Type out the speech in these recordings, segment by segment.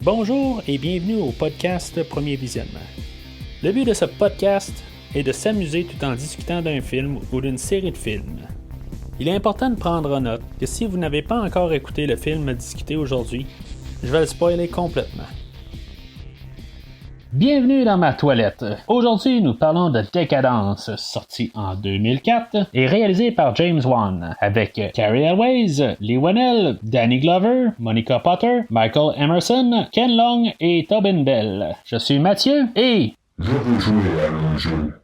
Bonjour et bienvenue au podcast Premier Visionnement. Le but de ce podcast est de s'amuser tout en discutant d'un film ou d'une série de films. Il est important de prendre en note que si vous n'avez pas encore écouté le film à discuter aujourd'hui, je vais le spoiler complètement. Bienvenue dans ma toilette. Aujourd'hui, nous parlons de Décadence, sorti en 2004 et réalisé par James Wan, avec Cary Elwes, Leigh Whannell, Danny Glover, Monica Potter, Michael Emerson, Ken Long et Tobin Bell. Je suis Mathieu et... Je veux jouer à un jeu.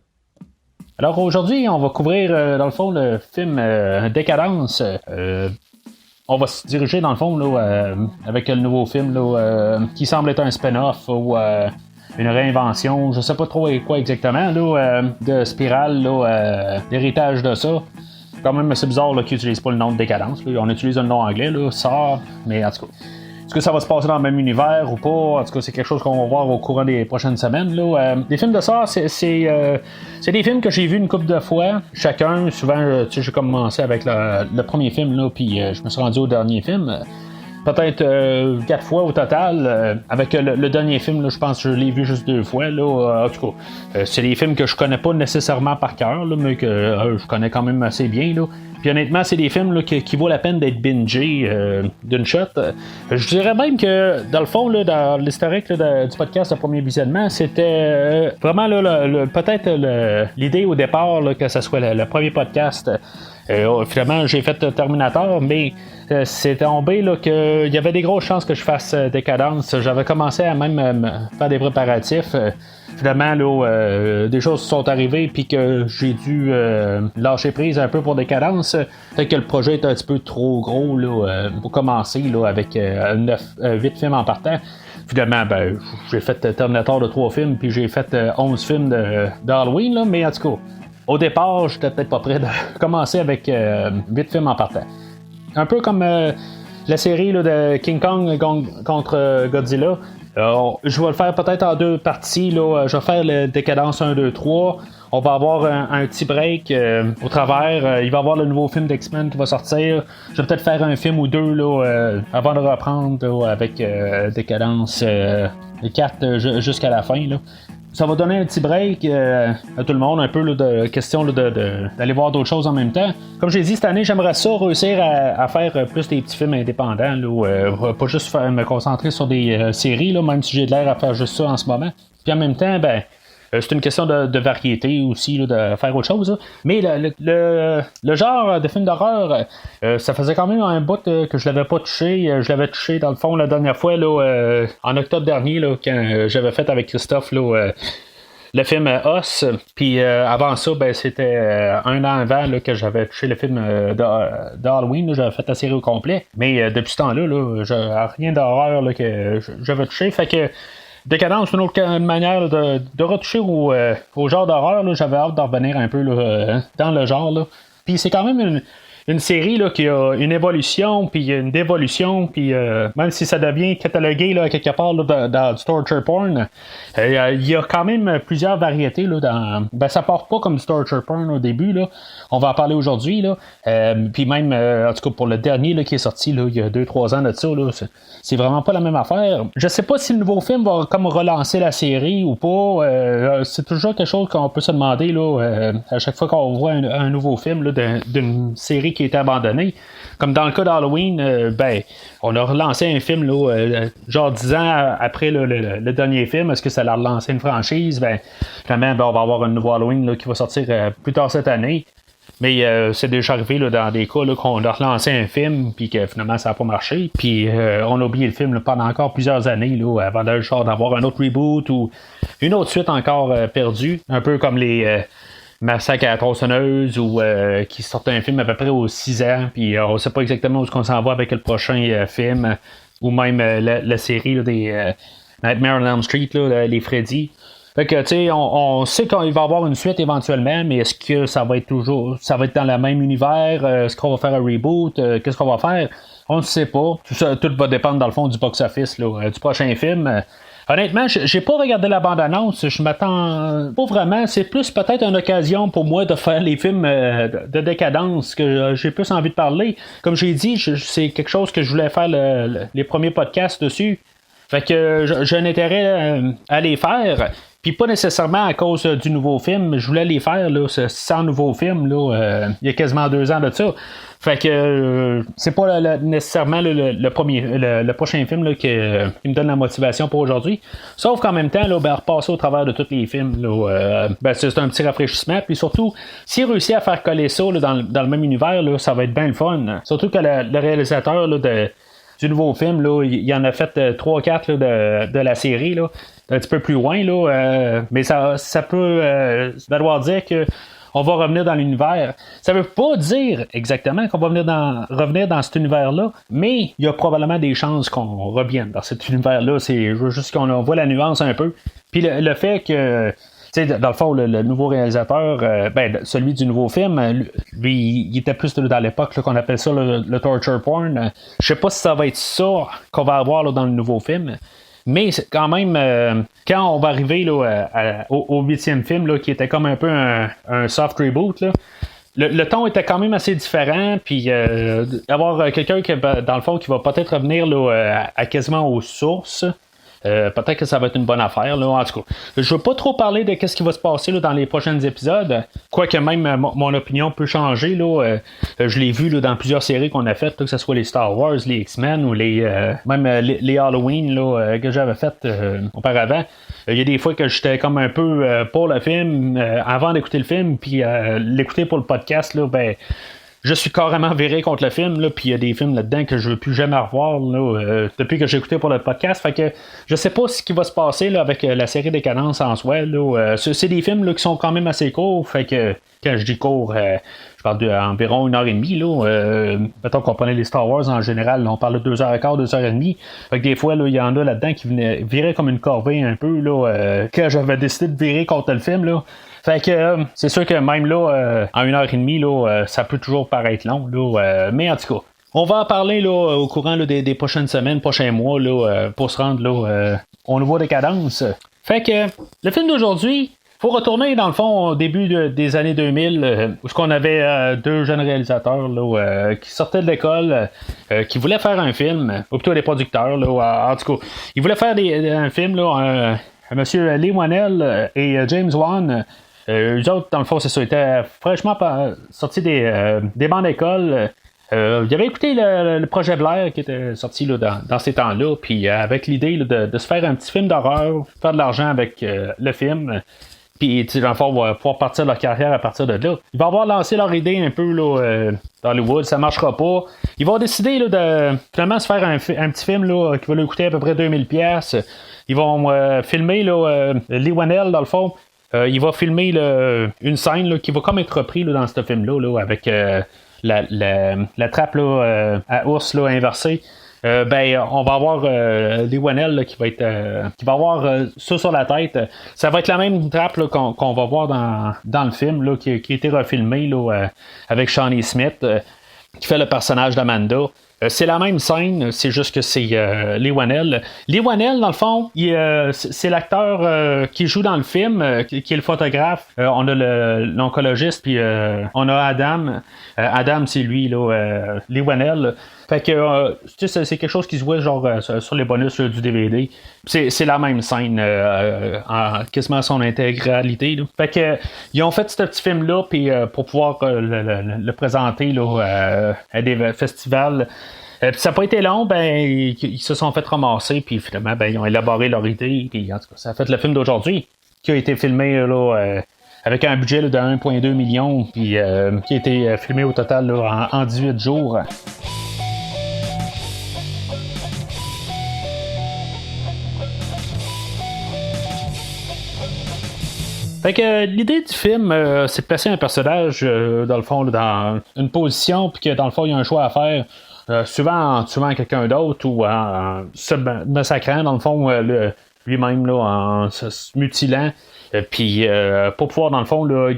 Alors aujourd'hui, on va couvrir dans le fond le film Décadence. On va se diriger dans le fond là, avec le nouveau film là, qui semble être un spin-off ou une réinvention, je sais pas trop quoi exactement, là, de Spirale, là, l'héritage de ça. Quand même assez bizarre là, qu'ils n'utilisent pas le nom de Décadence. Là. On utilise un nom anglais, là, SAR, mais en tout cas. Est-ce que ça va se passer dans le même univers ou pas? En tout cas, c'est quelque chose qu'on va voir au courant des prochaines semaines. Là. Les films de SAR, c'est des films que j'ai vus une couple de fois. Chacun, souvent, j'ai commencé avec le premier film, là, puis je me suis rendu au dernier film. Peut-être 4 fois au total. Avec le dernier film, là, je pense que je l'ai vu juste 2 fois. Là, en tout cas, c'est des films que je connais pas nécessairement par cœur, là, mais que je connais quand même assez bien. Là. Puis honnêtement, c'est des films là, qui vaut la peine d'être bingés d'une shot. Je dirais même que, dans le fond, là, dans l'historique là, du podcast de Premier Visionnement, c'était vraiment là, peut-être l'idée au départ là, que ce soit le premier podcast. Finalement, j'ai fait Terminator, mais c'est tombé là, qu'il y avait des grosses chances que je fasse Décadence. J'avais commencé à même faire des préparatifs. Finalement, là, des choses sont arrivées puis que j'ai dû lâcher prise un peu pour Décadence. Peut-être que le projet est un petit peu trop gros là, pour commencer là, avec 8 films en partant. Finalement, ben, j'ai fait Terminator de 3 films puis j'ai fait 11 films d'Halloween, là, mais en tout cas, au départ, j'étais peut-être pas prêt de commencer avec 8 films en partant. Un peu comme la série là, de King Kong contre Godzilla. Je vais le faire peut-être en 2 parties. Là. Je vais faire le Décadence 1, 2, 3. On va avoir un petit break au travers. Il va y avoir le nouveau film d'X-Men qui va sortir. Je vais peut-être faire un film ou 2 là, avant de reprendre là, avec Décadence 4 jusqu'à la fin. Là. Ça va donner un petit break à tout le monde, un peu là, de question là, d'aller voir d'autres choses en même temps. Comme j'ai dit, cette année, j'aimerais ça réussir à faire plus des petits films indépendants, là, pas juste me concentrer sur des séries, là, même si j'ai de l'air à faire juste ça en ce moment. Puis en même temps, ben, c'est une question de variété aussi, là, de faire autre chose. Là. Mais le genre de film d'horreur, ça faisait quand même un bout que je l'avais pas touché. Je l'avais touché dans le fond la dernière fois là, en octobre dernier là, quand j'avais fait avec Christophe là, le film Us. Puis avant ça, ben, c'était un an avant là, que j'avais touché le film d'Halloween. Là, j'avais fait la série au complet. Mais depuis ce temps-là, là, rien d'horreur là, que j'avais touché. Fait que Décadence, c'est une autre manière de retoucher au genre d'horreur. Là. J'avais hâte de revenir un peu là, dans le genre. Là. Puis c'est quand même une série là, qui a une évolution, puis une dévolution, puis même si ça devient catalogué là, quelque part là, dans du torture porn, il y a quand même plusieurs variétés. Là, ben, ça part pas comme du torture porn au début. Là. On va en parler aujourd'hui. Là. Puis même, en tout cas pour le dernier là, qui est sorti là, il y a 2-3 ans de ça, là, c'est vraiment pas la même affaire. Je sais pas si le nouveau film va comme relancer la série ou pas. C'est toujours quelque chose qu'on peut se demander là, à chaque fois qu'on voit un nouveau film là, d'une série qui est abandonnée. Comme dans le cas d'Halloween, ben, on a relancé un film là, genre 10 ans après le dernier film. Est-ce que ça a relancé une franchise? Ben, finalement, ben, on va avoir un nouveau Halloween là, qui va sortir plus tard cette année. Mais c'est déjà arrivé là, dans des cas là, qu'on a relancé un film puis que finalement ça n'a pas marché. Puis on a oublié le film là, pendant encore plusieurs années là, avant d'avoir un autre reboot ou une autre suite encore perdue. Un peu comme les Massacre à la tronçonneuse ou qui sortent un film à peu près aux 6 ans. Puis on ne sait pas exactement où on s'en va avec le prochain film. Ou même la série là, des Nightmare on Elm Street, là, les Freddy. Fait que, tu sais, on sait qu'il va y avoir une suite éventuellement, mais est-ce que ça va être dans le même univers? Est-ce qu'on va faire un reboot? Qu'est-ce qu'on va faire? On ne sait pas. Tout va dépendre, dans le fond, du box-office, là, du prochain film. Honnêtement, j'ai pas regardé la bande-annonce. Je m'attends pas vraiment. C'est plus peut-être une occasion pour moi de faire les films de décadence que j'ai plus envie de parler. Comme j'ai dit, c'est quelque chose que je voulais faire les premiers podcasts dessus. Fait que j'ai un intérêt à les faire. Puis pas nécessairement à cause du nouveau film. Je voulais les faire, là, 100 nouveaux films, là, il y a quasiment 2 ans de ça. Fait que c'est pas nécessairement le prochain film là, qui me donne la motivation pour aujourd'hui. Sauf qu'en même temps, là, repasser au travers de tous les films, là, c'est un petit rafraîchissement. Puis surtout, s'il réussit à faire coller ça là, dans le même univers, là, ça va être bien le fun. Surtout que le réalisateur là, du nouveau film, là, il en a fait 3-4 de la série, là, un petit peu plus loin, là, mais ça peut vouloir dire que on va revenir dans l'univers. Ça veut pas dire exactement qu'on va revenir dans cet univers-là, mais il y a probablement des chances qu'on revienne dans cet univers-là. C'est juste qu'on voit la nuance un peu. Puis le fait que, tu sais, dans le fond, le nouveau réalisateur, celui du nouveau film, lui, il était plus dans l'époque là, qu'on appelle ça le torture porn. Je sais pas si ça va être ça qu'on va avoir là, dans le nouveau film. Mais quand même, quand on va arriver là, au 8e film, là, qui était comme un peu un soft reboot, là, le ton était quand même assez différent. Puis avoir quelqu'un qui, dans le fond, qui va peut-être revenir là, à quasiment aux sources. Peut-être que ça va être une bonne affaire. Là. En tout cas, je veux pas trop parler de ce qui va se passer là, dans les prochains épisodes. Quoique même mon opinion peut changer. Là, je l'ai vu là, dans plusieurs séries qu'on a faites, que ce soit les Star Wars, les X-Men ou même les Halloween là, que j'avais faites auparavant. Il y a des fois que j'étais comme un peu pour le film avant d'écouter le film, puis l'écouter pour le podcast, là, je suis carrément viré contre le film, là, puis il y a des films là-dedans que je veux plus jamais revoir là, depuis que j'ai écouté pour le podcast. Fait que je sais pas ce qui va se passer là, avec la série Décadence en soi. Là, c'est des films là, qui sont quand même assez courts. Fait que quand je dis court, je parle d'environ 1h30. Là, mettons qu'on prenait les Star Wars en général, là, on parle de 2h15, 2h30. Fait que des fois, il y en a là-dedans qui viraient comme une corvée un peu là, quand j'avais décidé de virer contre le film. Là. Fait que c'est sûr que même là, en 1h30, là, ça peut toujours paraître long. Là, mais en tout cas, on va en parler là, au courant là, des prochaines semaines, prochains mois, là, pour se rendre là, au nouveau Décadence. Fait que le film d'aujourd'hui, faut retourner dans le fond au début des années 2000, où on avait 2 jeunes réalisateurs là, qui sortaient de l'école, qui voulaient faire un film, ou plutôt des producteurs. Là, en tout cas, ils voulaient faire un film, là, Monsieur Leigh Whannell et James Wan. Eux autres, dans le fond, c'est ça, étaient fraîchement sortis des bancs d'école. Ils avaient écouté le projet Blair qui était sorti là, dans ces temps-là, puis avec l'idée là, de se faire un petit film d'horreur, faire de l'argent avec le film. Puis, dans le fond, on va pouvoir partir leur carrière à partir de là. Ils vont avoir lancé leur idée un peu là, dans Hollywood, ça marchera pas. Ils vont décider là, de finalement se faire un petit film là, qui va leur coûter à peu près 2000$. Ils vont filmer là, Leigh Whannell, dans le fond. Il va filmer une scène là, qui va comme être reprise là, dans ce film-là, là, avec la trappe là, à ours là, inversée. On va avoir Leigh Whannell là, qui va avoir ça sur la tête. Ça va être la même trappe là, qu'on va voir dans le film là, qui a été refilmé là, avec Shawnee Smith qui fait le personnage d'Amanda. C'est la même scène, c'est juste que c'est Leigh Whannell. Leigh Whannell, dans le fond, c'est l'acteur qui joue dans le film, qui est le photographe. On a l'oncologiste, puis on a Adam. Adam, c'est lui, là, Leigh Whannell. Fait que c'est quelque chose qui se voit genre sur les bonus du DVD. C'est la même scène en quasiment son intégralité. Là. Fait que ils ont fait ce petit film-là puis pour pouvoir le présenter là, à des festivals. Ça n'a pas été long, ils se sont fait ramasser, puis finalement, ils ont élaboré leur idée, puis en tout cas, ça a fait le film d'aujourd'hui, qui a été filmé là, avec un budget là, de 1,2 million, puis qui a été filmé au total là, en 18 jours. Fait que l'idée du film, c'est de placer un personnage, dans le fond, là, dans une position, puis que dans le fond, il y a un choix à faire. Souvent en tuant quelqu'un d'autre ou en se massacrant, dans le fond, lui-même là, en se mutilant. Puis pour pouvoir, dans le fond, là,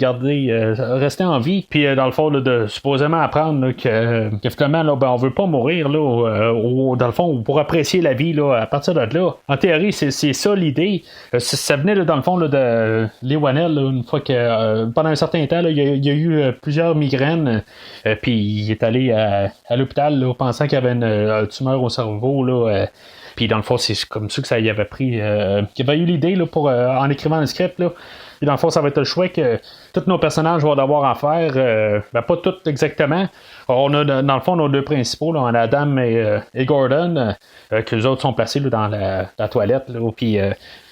rester en vie. Puis dans le fond, là, de supposément apprendre là, que finalement, là, on veut pas mourir, là, dans le fond, pour apprécier la vie là, à partir de là. En théorie, c'est ça l'idée. Ça venait, là, dans le fond, là, de Leigh Whannell, là, une fois que pendant un certain temps, là, il y a eu plusieurs migraines. Puis il est allé à l'hôpital là, pensant qu'il y avait une tumeur au cerveau. Là, puis Puis dans le fond, c'est comme ça que ça y avait pris. Qu'il avait eu l'idée là, pour en écrivant le script. Là. Puis dans le fond, ça va être le choix que tous nos personnages vont devoir en faire. Pas tous exactement. On a dans le fond nos deux principaux, là, on a Adam et Gordon, que les autres sont placés là, dans la toilette. Là, puis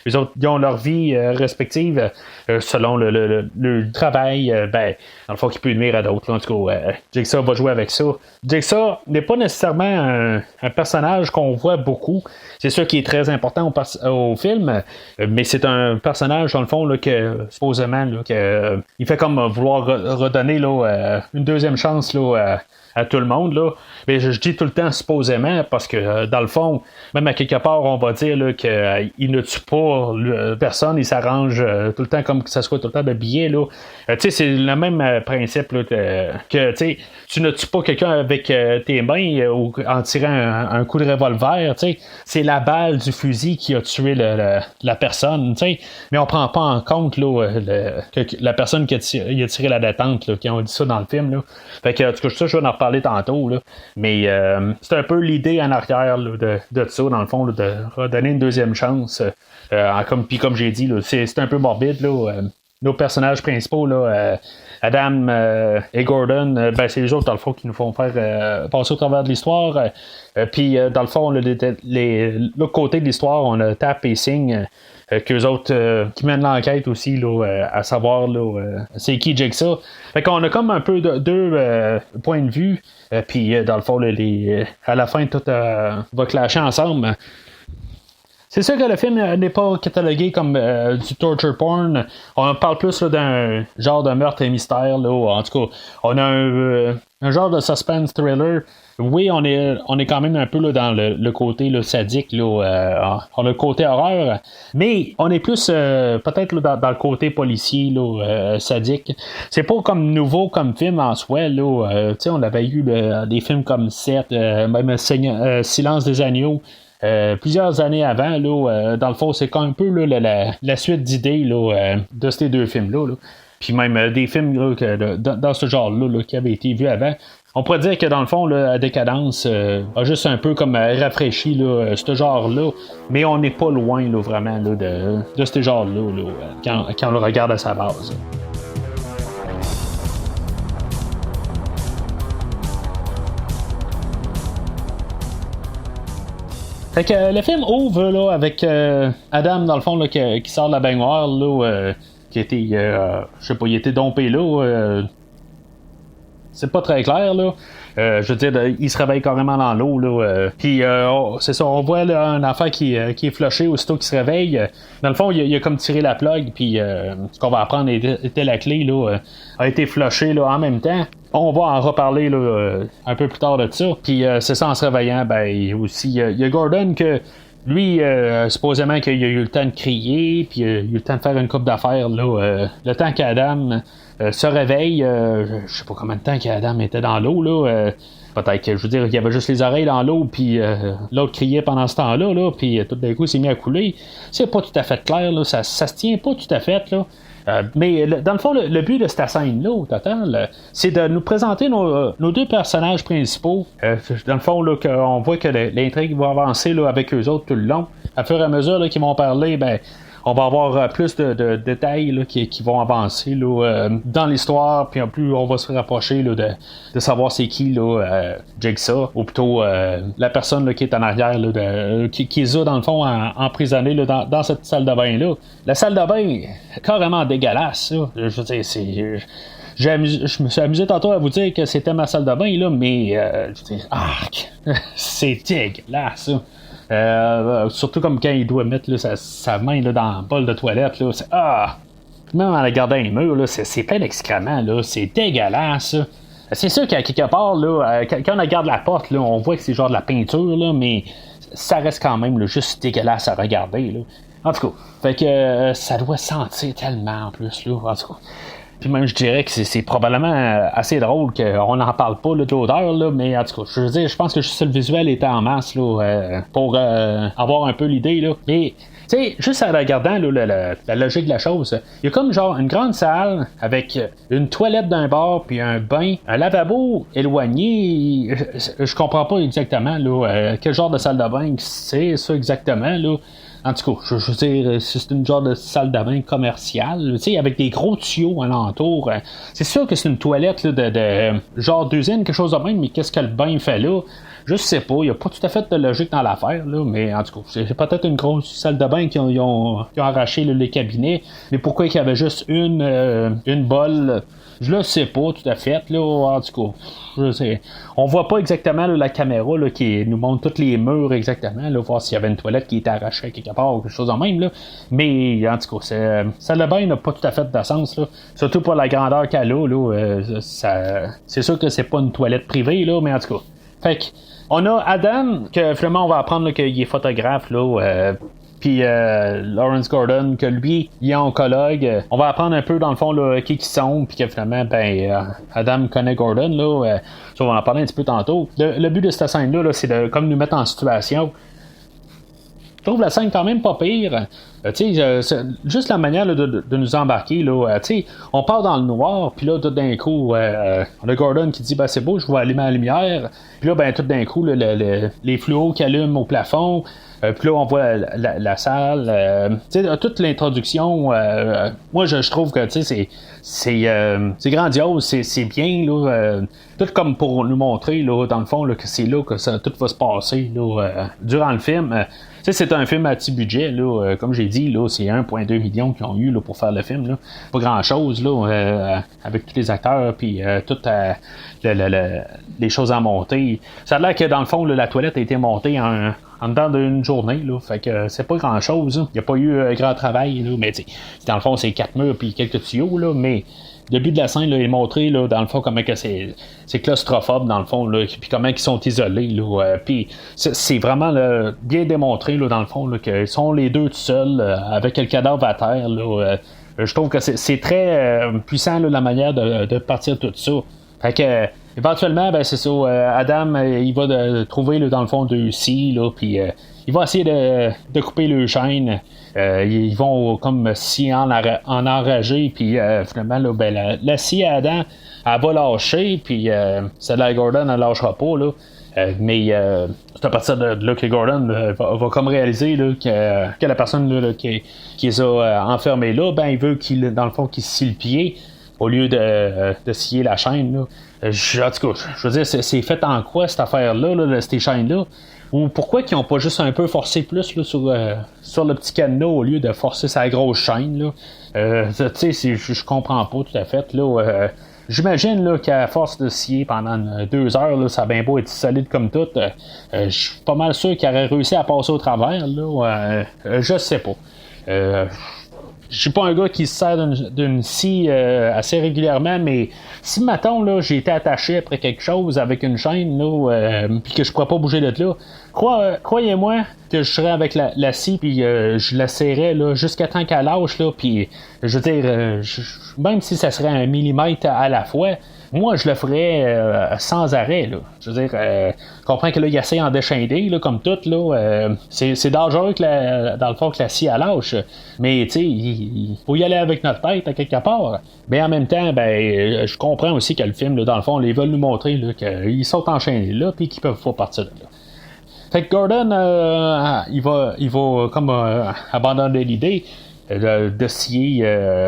les autres, ils ont leur vie respective selon le travail, dans le fond, qui peut nuire à d'autres. Là. En tout cas, Jigsaw va jouer avec ça. Jigsaw n'est pas nécessairement un personnage qu'on voit beaucoup. C'est sûr qui est très important au film, mais c'est un personnage, dans le fond, là, que supposément, là, que, il fait comme vouloir redonner là, une deuxième chance là, à tout le monde. Là. Mais je dis tout le temps supposément parce que dans le fond, même à quelque part, on va dire là, qu'il ne tue pas personne, il s'arrange tout le temps comme que ça soit tout le temps de billets. Tu sais, c'est le même principe là, que tu ne tues pas quelqu'un avec tes mains ou en tirant un coup de revolver. C'est la balle du fusil qui a tué la personne. T'sais. Mais on prend pas en compte là, que la personne qui a tiré la détente, là, qui ont dit ça dans le film. Là. Fait que, en tout cas, ça, je vais en reparler tantôt. Là. Mais c'est un peu l'idée en arrière là, de ça, dans le fond, là, de redonner une deuxième chance. Puis comme j'ai dit, là, c'est un peu morbide. Là, nos personnages principaux, là, Adam et Gordon, c'est les autres, dans le fond, qui nous font faire passer au travers de l'histoire. Puis, dans le fond, l'autre côté de l'histoire, on a Tap et Singh, qu'eux autres qui mènent l'enquête aussi, là, à savoir là, c'est qui Jigsaw. Fait qu'on a comme un peu deux points de vue. Puis, dans le fond, à la fin, tout va clasher ensemble. C'est sûr que le film n'est pas catalogué comme du torture porn. On parle plus là, d'un genre de meurtre et mystère. Là, en tout cas, on a un genre de suspense thriller. Oui, on est quand même un peu là, dans le côté là, sadique. Là, on a le côté horreur. Mais on est plus peut-être là, dans le côté policier là, sadique. C'est pas comme nouveau comme film en soi. Là, on avait eu des films comme 7, même Silence des agneaux. Plusieurs années avant, là, dans le fond, c'est quand un peu là, la suite d'idées là, de ces deux films-là. Là. Puis même des films là, dans ce genre-là là, qui avaient été vus avant. On pourrait dire que dans le fond, là, Décadence a juste un peu comme rafraîchi là, ce genre-là, mais on n'est pas loin là, vraiment là, de ce genre-là là, quand on le regarde à sa base. Fait que le film ouvre là, avec Adam, dans le fond, là, qui sort de la baignoire, là, qui était, je sais pas, il était dompé là. C'est pas très clair, là. Je veux dire, il se réveille carrément dans l'eau, là. Puis, c'est ça, on voit là, un enfant qui est flushé aussitôt qu'il se réveille. Dans le fond, il a comme tiré la plug, puis ce qu'on va apprendre était la clé, là, a été flushé là, en même temps. On va en reparler là, un peu plus tard de ça. Puis, c'est ça, en se réveillant, aussi, il y a Gordon que. Lui, supposément qu'il a eu le temps de crier, puis il a eu le temps de faire une coupe d'affaires, là, le temps qu'Adam se réveille, je sais pas combien de temps qu'Adam était dans l'eau, là, peut-être que, je veux dire, il y avait juste les oreilles dans l'eau, puis l'autre criait pendant ce temps-là, là, puis tout d'un coup, il s'est mis à couler. C'est pas tout à fait clair, là, ça se tient pas tout à fait, là. Mais dans le fond, le but de cette scène-là, au total, c'est de nous présenter nos deux personnages principaux. Dans le fond, là, on voit que l'intrigue va avancer là, avec eux autres tout le long. À fur et à mesure là, qu'ils vont parler, on va avoir plus de détails là, qui vont avancer là, dans l'histoire, puis en plus on va se rapprocher là, de savoir c'est qui là, Jigsaw, ou plutôt la personne là, qui est en arrière, là, qui est dans le fond emprisonné là, dans cette salle de bain là. La salle de bain, carrément dégueulasse. Là. Je veux dire, je me suis amusé tantôt à vous dire que c'était ma salle de bain là, mais je veux dire, c'est dégueulasse. Ça. Surtout comme quand il doit mettre là, sa main là, dans le bol de toilette. Là, même en regardant les murs, là, c'est plein d'excréments. Là, c'est dégueulasse. Ça. C'est sûr qu'à quelque part, là, quand on regarde la porte, là, on voit que c'est genre de la peinture, là, mais ça reste quand même là, juste dégueulasse à regarder. Là. En tout cas, fait que ça doit sentir tellement en plus. Là, en tout cas. Puis même, je dirais que c'est probablement assez drôle qu'on n'en parle pas là, de l'odeur, là, mais en tout cas, je veux dire, je pense que juste le visuel était en masse là, pour avoir un peu l'idée. Là. Mais tu sais, juste en regardant là, la logique de la chose, il y a comme genre une grande salle avec une toilette d'un bord, puis un bain, un lavabo éloigné. Je comprends pas exactement là, quel genre de salle de bain c'est ça exactement. Là. En tout cas, je veux dire, c'est une genre de salle de bain commerciale, tu sais, avec des gros tuyaux alentour. C'est sûr que c'est une toilette là, de genre d'usine, quelque chose de même, mais qu'est-ce que le bain fait là? Je sais pas, il n'y a pas tout à fait de logique dans l'affaire, là, mais en tout cas, c'est peut-être une grosse salle de bain qui ont arraché là, les cabinets. Mais pourquoi il y avait juste une bolle? Je le sais pas tout à fait, là, en tout cas. Je sais. On voit pas exactement là, la caméra là, qui nous montre tous les murs exactement, là, voir s'il y avait une toilette qui était arrachée quelque part ou quelque chose en même. Là. Mais en tout cas, salle de bain n'a pas tout à fait de sens. Là. Surtout pour la grandeur qu'elle a. Là, c'est sûr que c'est pas une toilette privée, là, mais en tout cas. Fait que, on a Adam, que finalement on va apprendre qu'il est photographe, là. Puis Lawrence Gordon, que lui, il est oncologue. On va apprendre un peu, dans le fond, là, qui sont, puis que finalement, Adam connaît Gordon, là. Ça, on va en parler un petit peu tantôt. Le but de cette scène-là, là, c'est de comme nous mettre en situation. Je trouve la scène quand même pas pire. C'est juste la manière là, de nous embarquer. Là, on part dans le noir, puis là, tout d'un coup, on a Gordon qui dit c'est beau, je vais allumer la lumière. Puis là, tout d'un coup, les fluos qui allument au plafond. Puis là, on voit la salle. Toute l'introduction, moi, je trouve que c'est grandiose, c'est bien. Là, tout comme pour nous montrer, là, dans le fond, là, que c'est là que tout va se passer là, durant le film. C'est un film à petit budget, là, comme j'ai dit, là, c'est 1,2 million qu'ils ont eu là, pour faire le film. Là. Pas grand-chose, là, avec tous les acteurs, puis toutes les choses à monter. Ça a l'air que, dans le fond, là, la toilette a été montée en dedans d'une journée, là, fait que c'est pas grand-chose. Il n'y a pas eu grand travail, là, mais dans le fond, c'est 4 murs puis quelques tuyaux, là, mais le but de la scène là, est montré là, dans le fond comment que c'est claustrophobe dans le fond là, puis comment ils sont isolés là, puis c'est vraiment là, bien démontré là, dans le fond là, qu'ils sont les deux tout seuls avec le cadavre à terre là, je trouve que c'est très puissant là, la manière de partir tout ça. Fait que éventuellement c'est ça, Adam il va trouver là, dans le fond deux scies là, puis il va essayer de couper le chaîne. Ils vont comme si en enrager, puis finalement là, la scie à Adam elle va lâcher, puis celle-là Gordon elle lâchera pas là. Mais c'est à partir de là que Gordon va comme réaliser là, que la personne là, qui les a enfermés là, il veut qu'il dans le fond qu'il scie le pied au lieu de scier la chaîne là. En tout cas, je veux dire, c'est fait en quoi cette affaire-là, là, ces chaînes-là? Ou pourquoi qu'ils n'ont pas juste un peu forcé plus là, sur le petit cadenas au lieu de forcer sa grosse chaîne? Là? Je comprends pas tout à fait. Là, j'imagine là, qu'à force de scier pendant 2 heures, là, ça a bien beau être solide comme tout. Je suis pas mal sûr qu'il aurait réussi à passer au travers. Là, je sais pas. Je suis pas un gars qui se sert d'une scie assez régulièrement, mais si mettons là, j'ai été attaché après quelque chose avec une chaîne là, puis que je pourrais pas bouger de là, croyez-moi que je serais avec la scie puis je la serrais là jusqu'à temps qu'elle lâche là, puis je veux dire, même si ça serait 1 millimètre à la fois. Moi, je le ferais sans arrêt. Là. Je veux dire, je comprends que là, il essaie en déchaîner, là, comme tout. Là, c'est dangereux que dans le fond que la scie à lâche. Mais tu sais, il faut y aller avec notre tête à quelque part. Mais en même temps, je comprends aussi que le film, là, dans le fond, ils veulent nous montrer là, qu'ils sont enchaînés là, puis qu'ils peuvent pas partir de là. Fait que Gordon, il va comme abandonner l'idée. De scier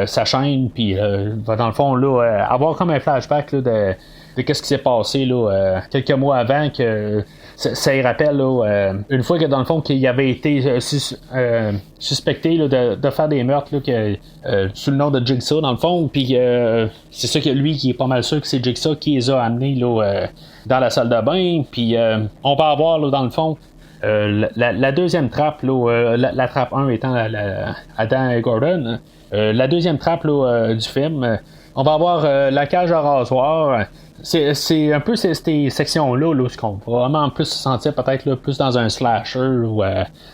sa chaîne, puis va dans le fond là, avoir comme un flashback là, de qu'est-ce qui s'est passé là, quelques mois avant, que ça y rappelle là, une fois que dans le fond qu'il avait été suspecté là, de faire des meurtres là, sous le nom de Jigsaw dans le fond, puis c'est ça que lui qui est pas mal sûr que c'est Jigsaw qui les a amenés là, dans la salle de bain, puis on va avoir là, dans le fond la deuxième trappe, là, la trappe 1 étant Adam et Gordon, la deuxième trappe là, du film, on va avoir la cage à rasoir. C'est un peu ces sections-là là, qu'on va vraiment plus se sentir peut-être là, plus dans un slasher ou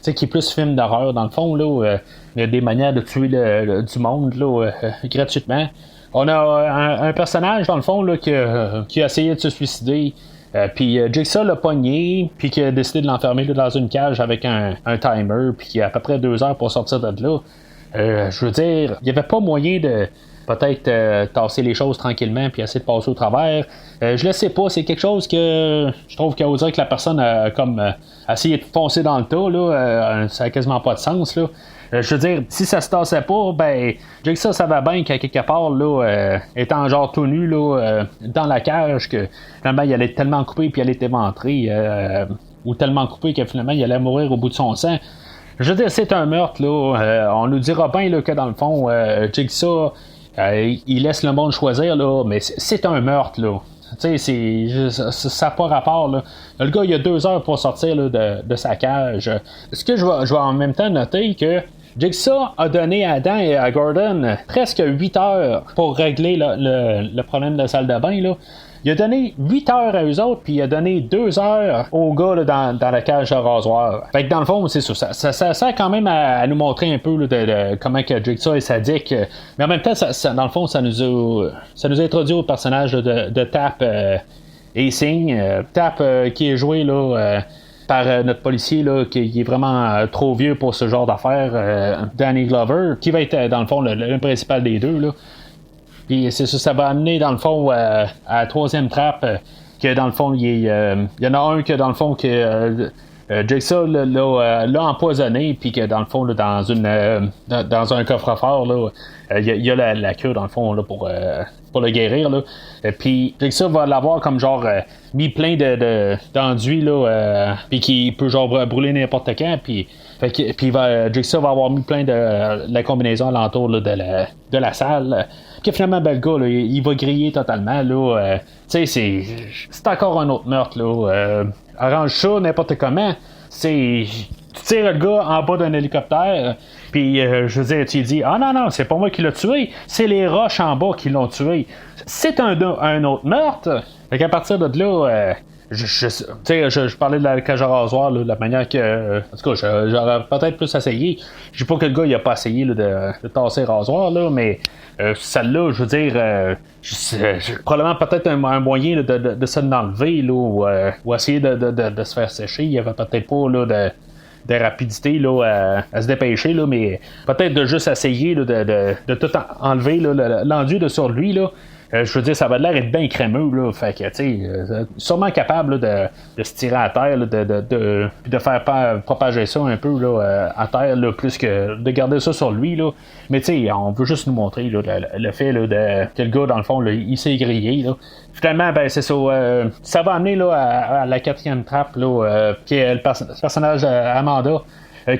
qui est plus film d'horreur dans le fond. Là, il y a des manières de tuer du monde là, gratuitement. On a un personnage, dans le fond, là, qui a essayé de se suicider. Puis Jigsaw l'a pogné, puis qui a décidé de l'enfermer là, dans une cage avec un timer, puis qui a à peu près 2 heures pour sortir de là. Je veux dire, il n'y avait pas moyen de peut-être tasser les choses tranquillement puis essayer de passer au travers. Je le sais pas, c'est quelque chose que je trouve qu'on dirait que la personne a comme essayé de foncer dans le tas, là, ça n'a quasiment pas de sens, là. Je veux dire, si ça se tassait pas, ben, Jigsaw savait bien qu'à quelque part, là, étant genre tout nu, là, dans la cage, que finalement, il allait tellement couper puis il allait éventré, ou tellement coupé que finalement, il allait mourir au bout de son sang. Je veux dire, c'est un meurtre, là. On nous dira bien là, que dans le fond, Jigsaw, il laisse le monde choisir, là, mais c'est un meurtre, là. Tu sais, ça n'a pas rapport, là. Le gars, il a 2 heures pour sortir là, de sa cage. Ce que je vais en même temps noter que Jigsaw a donné à Dan et à Gordon presque 8 heures pour régler le problème de la salle de bain, là. Il a donné 8 heures à eux autres, puis il a donné 2 heures aux gars là, dans la cage à rasoir. Fait que dans le fond, c'est ça sert quand même à nous montrer un peu là, de comment que Jigsaw est sadique. Mais en même temps, dans le fond, ça nous a introduit au personnage là, de Tap Hastings. Tap qui est joué là, par notre policier là, qui est vraiment trop vieux pour ce genre d'affaires, Danny Glover, qui va être dans le fond le principal des deux, là. Puis c'est ça va amener dans le fond à la troisième trappe, que dans le fond il y en a un que dans le fond que Jigsaw l'a empoisonné, puis que dans le fond là, dans un coffre-fort là, il y a la cure dans le fond là, pour le guérir là. Puis Jigsaw va l'avoir comme genre mis plein d'enduit là, puis qui peut genre brûler n'importe quand, puis Jigsaw va avoir mis plein de la combinaison alentour là, de la salle. Puis finalement, ben, le gars, là, il va griller totalement. Là, tu sais, c'est encore un autre meurtre. Là, arrange ça n'importe comment. Tu tires le gars en bas d'un hélicoptère, puis je veux dire, tu dis, ah non, c'est pas moi qui l'ai tué, c'est les roches en bas qui l'ont tué. C'est un autre meurtre. Fait qu'à partir de là, je parlais de la cage à rasoir, là, de la manière que. En tout cas, j'aurais peut-être plus essayé. Je dis pas que le gars il a pas essayé là, de tasser le rasoir, là, mais celle-là, je veux dire, probablement peut-être un moyen là, de se l'enlever, là, ou essayer de se faire sécher. Il y avait peut-être pas là, de rapidité là, à se dépêcher, là, mais peut-être de juste essayer là, de tout enlever là, l'enduit de sur lui, là. Je veux dire, ça va l'air être bien crémeux, là. Fait que, tu sais, sûrement capable là, de se tirer à terre, là, de faire propager ça un peu là, à terre, là, plus que de garder ça sur lui, là. Mais, tu sais, on veut juste nous montrer là, le fait là, que le gars, dans le fond, là, il s'est grillé, là. Finalement, ben, c'est ça. Ça va amener là, à la quatrième trappe, là, qui est le personnage Amanda,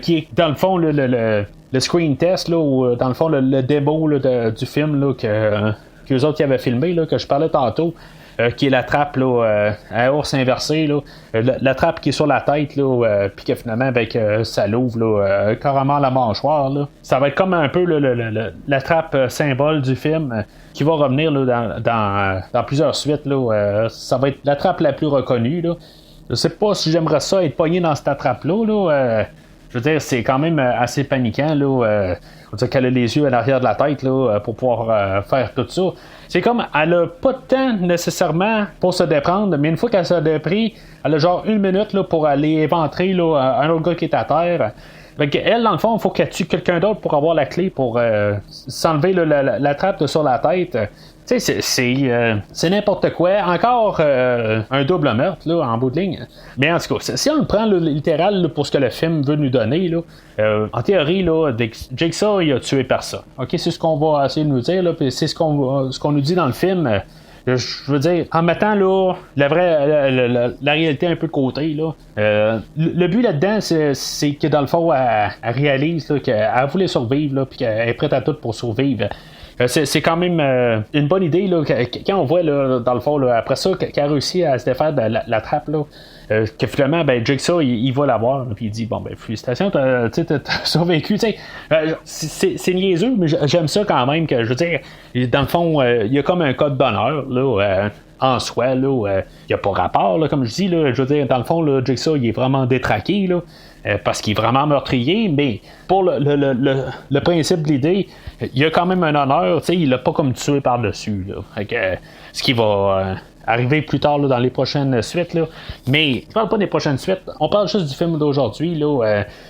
qui est, dans le fond, là, le screen test, là, ou dans le fond, le démo là, du film, là, qu'eux autres qui avaient filmé, là, que je parlais tantôt, qui est la trappe là, à ours inversé, là, la trappe qui est sur la tête, là, puis que finalement ben, que ça l'ouvre là, carrément la mâchoire. Là. Ça va être comme un peu là, la trappe symbole du film qui va revenir là, dans plusieurs suites. Là, ça va être la trappe la plus reconnue. Là. Je sais pas si j'aimerais ça être pogné dans cette trappe-là. Là, je veux dire, c'est quand même assez paniquant. Là, je veux dire qu'elle a les yeux à l'arrière de la tête là, pour pouvoir faire tout ça. C'est comme, elle a pas de temps nécessairement pour se déprendre, mais une fois qu'elle s'est dépris, elle a genre 1 minute là, pour aller éventrer là, un autre gars qui est à terre. Fait qu'elle, dans le fond, il faut qu'elle tue quelqu'un d'autre pour avoir la clé pour s'enlever là, la trappe de sur la tête. Tu sais, c'est n'importe quoi. Encore un double meurtre, là, en bout de ligne. Mais en tout cas, si on le prend là, littéral là, pour ce que le film veut nous donner, là, en théorie, là, Jigsaw, il a tué personne. OK, c'est ce qu'on va essayer de nous dire, là, puis c'est ce qu'on nous dit dans le film. Je veux dire, en mettant là, la réalité un peu de côté, là, le but là-dedans, c'est que dans le fond, elle réalise là, qu'elle voulait survivre, là, puis qu'elle est prête à tout pour survivre. C'est quand même une bonne idée là, quand on voit là, dans le fond là, après ça qu'elle a réussi à se défaire de la trappe là, que finalement ben, Jigsaw il va l'avoir puis il dit bon ben félicitations t'as survécu. C'est niaiseux mais j'aime ça quand même que je veux dire dans le fond il y a comme un code d'honneur là, en soi, là, il n'y a pas rapport, là, comme je dis, là, je veux dire, dans le fond, là, Jigsaw, il est vraiment détraqué, là. parce qu'il est vraiment meurtrier, mais pour le principe de l'idée, il a quand même un honneur, il l'a pas comme tué par-dessus. Ce qui va arriver plus tard là, dans les prochaines suites. Là. Mais je parle pas des prochaines suites, on parle juste du film d'aujourd'hui.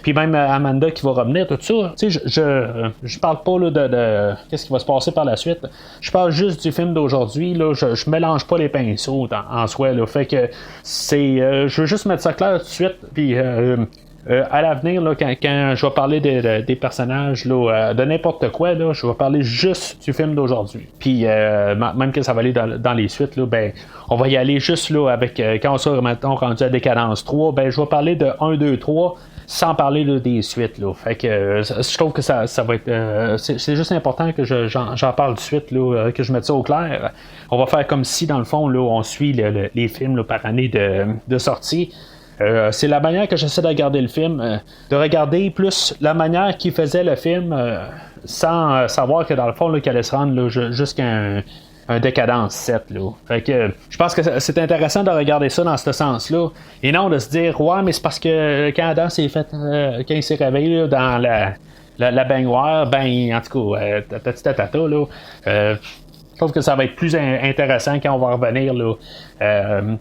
Puis même Amanda qui va revenir, tout ça. Je parle pas là, de qu'est-ce qui va se passer par la suite. Je parle juste du film d'aujourd'hui. Là. Je mélange pas les pinceaux en soi. Là. Fait que c'est. Je veux juste mettre ça clair tout de suite. Puis à l'avenir, là, quand je vais parler des personnages là, de n'importe quoi, là, je vais parler juste du film d'aujourd'hui. Puis même que ça va aller dans les suites, là, ben, on va y aller juste là, avec quand on sera maintenant rendu à Décadence 3, ben, je vais parler de 1, 2, 3 sans parler là, des suites. Là. Fait que je trouve que ça va être. C'est juste important que j'en parle de suite, là, que je mette ça au clair. On va faire comme si, dans le fond, là, on suit les films là, par année de sortie. C'est la manière que j'essaie de regarder le film, de regarder plus la manière qu'il faisait le film sans savoir que dans le fond, là, qu'il allait se rendre là, jusqu'à un Décadence 7. Là. Fait que je pense que c'est intéressant de regarder ça dans ce sens-là. Et non de se dire, ouais, mais c'est parce que quand Adam s'est fait, quand il s'est réveillé là, dans la baignoire, ben, en tout cas, tatata, là. Je trouve que ça va être plus intéressant quand on va revenir là,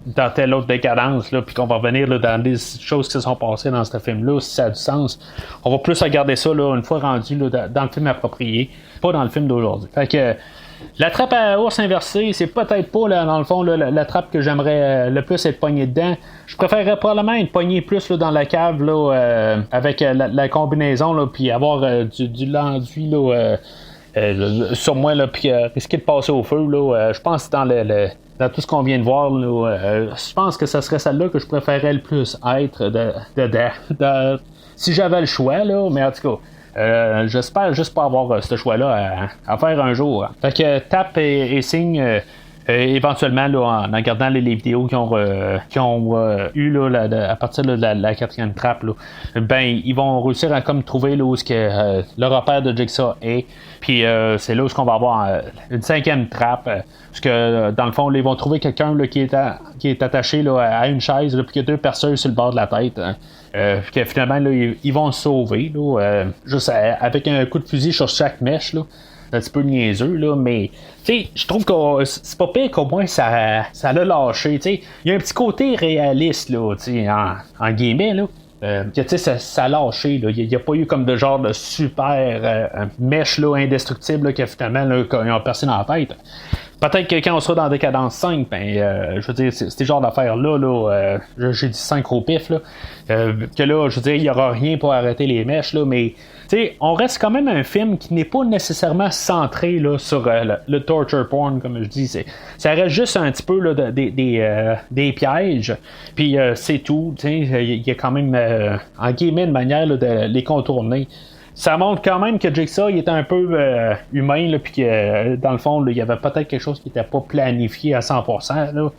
dans telle autre décadence, puis qu'on va revenir là, dans des choses qui se sont passées dans ce film-là, si ça a du sens. On va plus regarder ça là, une fois rendu là, dans le film approprié, pas dans le film d'aujourd'hui. Fait que la trappe à ours inversée, c'est peut-être pas là, dans le fond là, la trappe que j'aimerais le plus être pogné dedans. Je préférerais probablement être pogné plus là, dans la cave là, avec la combinaison, là, puis avoir du l'enduit là, sur moi, là, puis risquer de passer au feu, là, je pense que dans tout ce qu'on vient de voir, là, je pense que ce serait celle-là que je préférerais le plus être dedans. Si j'avais le choix, là, mais en tout cas, j'espère juste pas avoir ce choix-là à faire un jour. Fait que tape et signe. Éventuellement, là, en regardant les vidéos qui ont eu là, à partir de la quatrième trappe, là, ben ils vont réussir à comme trouver là, où le repère de Jigsaw est. Puis c'est là où on va avoir une cinquième trappe. Parce que dans le fond, là, ils vont trouver quelqu'un là, qui est attaché là, à une chaise, là, puis qu'il y a deux perceuses sur le bord de la tête. Hein. Puis que finalement, là, ils vont se sauver. Là, juste avec un coup de fusil sur chaque mèche. Là. C'est un petit peu niaiseux, là, mais je trouve que c'est pas pire qu'au moins ça l'a lâché. Il y a un petit côté réaliste là, en guillemets. Là. Que ça a lâché. Il n'y a pas eu comme de genre de super mèche là, indestructible là, que finalement là, ils ont percé dans la tête. Peut-être que quand on sera dans Décadence 5, ben, je veux dire, c'est ce genre d'affaires-là, j'ai dit 5 au pif, là, que là, je veux dire, il n'y aura rien pour arrêter les mèches, là, mais, tu sais, on reste quand même un film qui n'est pas nécessairement centré, là, sur le torture porn, comme je dis, ça reste juste un petit peu, là, des pièges, puis c'est tout, tu sais, il y a quand même, en guillemets, une manière, là, de les contourner. Ça montre quand même que Jigsaw il était un peu humain, puis que dans le fond, là, il y avait peut-être quelque chose qui n'était pas planifié à 100%. Là.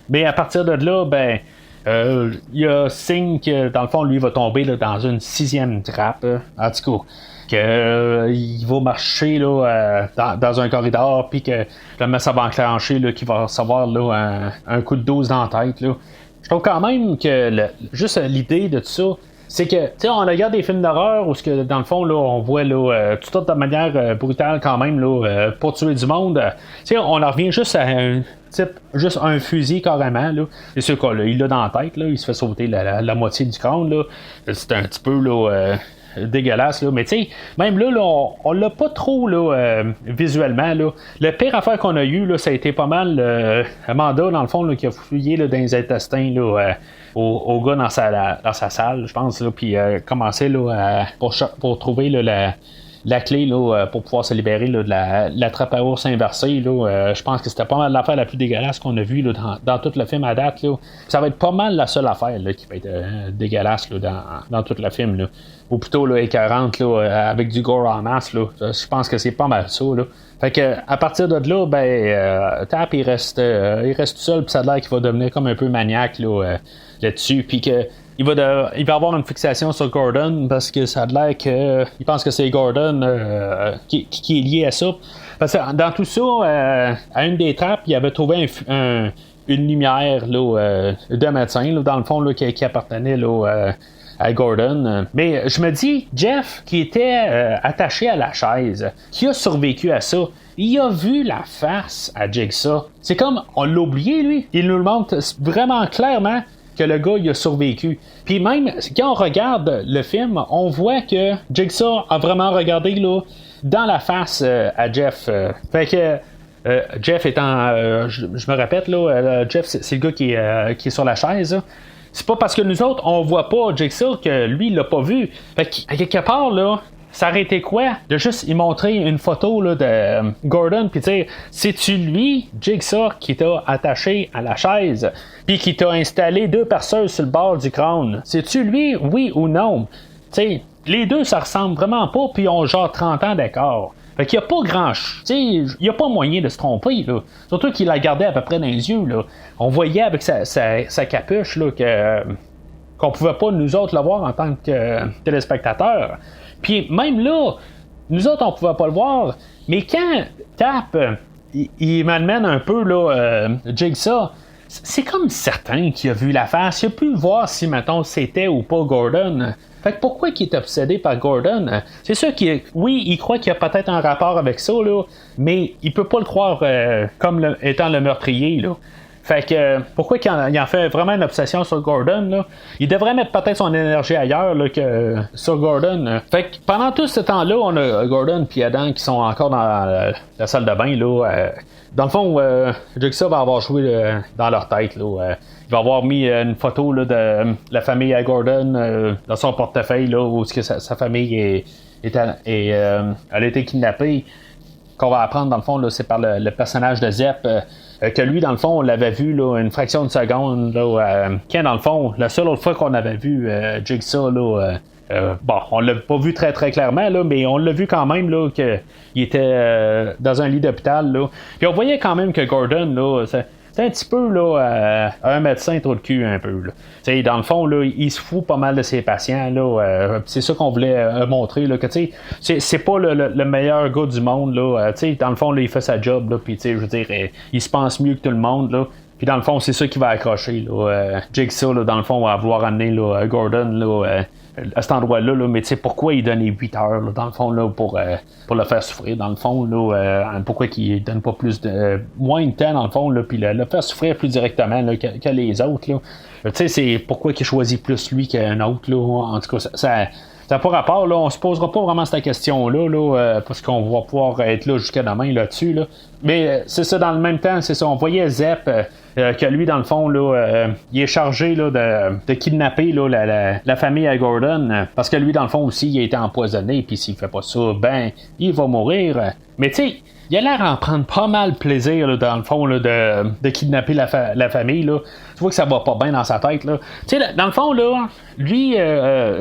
Mais à partir de là, ben, il y a signe que dans le fond, lui va tomber là, dans une 6e trappe. En tout cas, qu'il va marcher là, dans un corridor, puis que le ça va enclencher, là, qu'il va recevoir là, un coup de 12 dans la tête. Là. Je trouve quand même que juste l'idée de tout ça, c'est que, tu sais, on regarde des films d'horreur où, dans le fond, là, on voit là, tout de manière brutale quand même, là, pour tuer du monde. Tu sais, on en revient juste à un type, juste un fusil carrément, là. C'est sûr qu'il l'a dans la tête, là, il se fait sauter la moitié du crâne, là. C'est un petit peu, là, dégueulasse, là. Mais tu sais, même là, on l'a pas trop là, visuellement. Là. Le pire affaire qu'on a eu, là, ça a été pas mal Amanda, dans le fond, là, qui a fouillé là, dans les intestins là, au gars dans sa salle, je pense, là, puis commencé là, pour trouver là, la clé là, pour pouvoir se libérer là, de la trappe à ours inversée. Je pense que c'était pas mal l'affaire la plus dégueulasse qu'on a vue là, dans tout le film à date. Là. Ça va être pas mal la seule affaire là, qui va être dégueulasse là, dans tout le film. Là. Ou plutôt là, écœurante là, avec du gore en masse. Là. Je pense que c'est pas mal ça. Là. Fait que à partir de là, ben Tap il reste tout seul, puis ça a l'air qu'il va devenir comme un peu maniaque là-dessus. Puis que il va avoir une fixation sur Gordon parce que ça a l'air qu'il pense que c'est Gordon qui est lié à ça. Parce que dans tout ça, à une des trappes, il avait trouvé une lumière là, de médecin, là, dans le fond, là, qui appartenait là, à Gordon. Mais je me dis, Jeff, qui était attaché à la chaise, qui a survécu à ça, il a vu la face à Jigsaw. C'est comme, on l'a oublié, lui. Il nous le montre vraiment clairement que le gars, il a survécu. Puis même, quand on regarde le film, on voit que Jigsaw a vraiment regardé là, dans la face à Jeff. Fait que Jeff étant... je me répète, là, Jeff, c'est le gars qui est sur la chaise. Là. C'est pas parce que nous autres, on voit pas Jigsaw que lui, il l'a pas vu. Fait qu'à quelque part, là, ça aurait été quoi de juste y montrer une photo là, de Gordon puis dire c'est-tu lui, Jigsaw, qui t'a attaché à la chaise puis qui t'a installé 2 perceuses sur le bord du crâne? C'est-tu lui, oui ou non? T'sais, les deux ça ressemble vraiment pas puis ils ont genre 30 ans d'écart. Fait qu'il n'y a pas il n'y a pas moyen de se tromper, là. Surtout qu'il la gardait à peu près dans les yeux, là. On voyait avec sa capuche, là, qu'on pouvait pas, nous autres, le voir en tant que téléspectateurs. Puis même là, nous autres, on pouvait pas le voir. Mais quand Tap, il m'amène un peu, là, Jigsaw, c'est comme certain qu'il a vu la face. Il a pu voir si, mettons, c'était ou pas Gordon. Fait que pourquoi il est obsédé par Gordon? C'est sûr oui, il croit qu'il y a peut-être un rapport avec ça, là, mais il peut pas le croire comme étant le meurtrier, là. Fait que pourquoi il en fait vraiment une obsession sur Gordon, là? Il devrait mettre peut-être son énergie ailleurs là, que sur Gordon. Fait que pendant tout ce temps-là, on a Gordon et Adam qui sont encore dans la salle de bain. Là, dans le fond, Jigsaw va avoir joué dans leur tête. Là, il va avoir mis une photo là, de la famille à Gordon dans son portefeuille là, où sa famille a été kidnappée. Qu'on va apprendre dans le fond, là, c'est par le personnage de Zepp. Que lui, dans le fond, on l'avait vu là, une fraction de seconde. Là, quand, dans le fond, la seule autre fois qu'on avait vu Jigsaw, là, bon, on l'a pas vu très très clairement, là, mais on l'a vu quand même là, qu'il était dans un lit d'hôpital. Là. Puis on voyait quand même que Gordon, là, c'est un petit peu là, un médecin trop de cul un peu. Là. Dans le fond, là, il se fout pas mal de ses patients. Là, c'est ça qu'on voulait montrer. Là, que c'est pas le meilleur gars du monde. Là, dans le fond, là, il fait sa job. Là, puis je veux dire, il se pense mieux que tout le monde. Là. Puis dans le fond, c'est ça qui va accrocher. Là. Jigsaw, là, dans le fond, va vouloir amener là, Gordon là, à cet endroit-là, là, mais tu sais pourquoi il donnait 8 heures là, dans le fond là, pour le faire souffrir dans le fond là, pourquoi il donne pas moins de temps dans le fond là, puis le faire souffrir plus directement là, que les autres là. Tu sais c'est pourquoi il choisit plus lui qu'un autre là. En tout cas ça n'a pas rapport, là, on se posera pas vraiment cette question-là, là, parce qu'on va pouvoir être là jusqu'à demain là-dessus. Là. Mais c'est ça, dans le même temps, c'est ça, on voyait Zepp, que lui, dans le fond, là, il est chargé là, de kidnapper là, la famille à Gordon, parce que lui, dans le fond aussi, il a été empoisonné, puis s'il fait pas ça, ben, il va mourir. Mais tu sais, il a l'air d'en prendre pas mal plaisir, là, dans le fond, là, de kidnapper la famille. Là. Tu vois que ça va pas bien dans sa tête. Là. Tu sais, dans le fond, là, lui,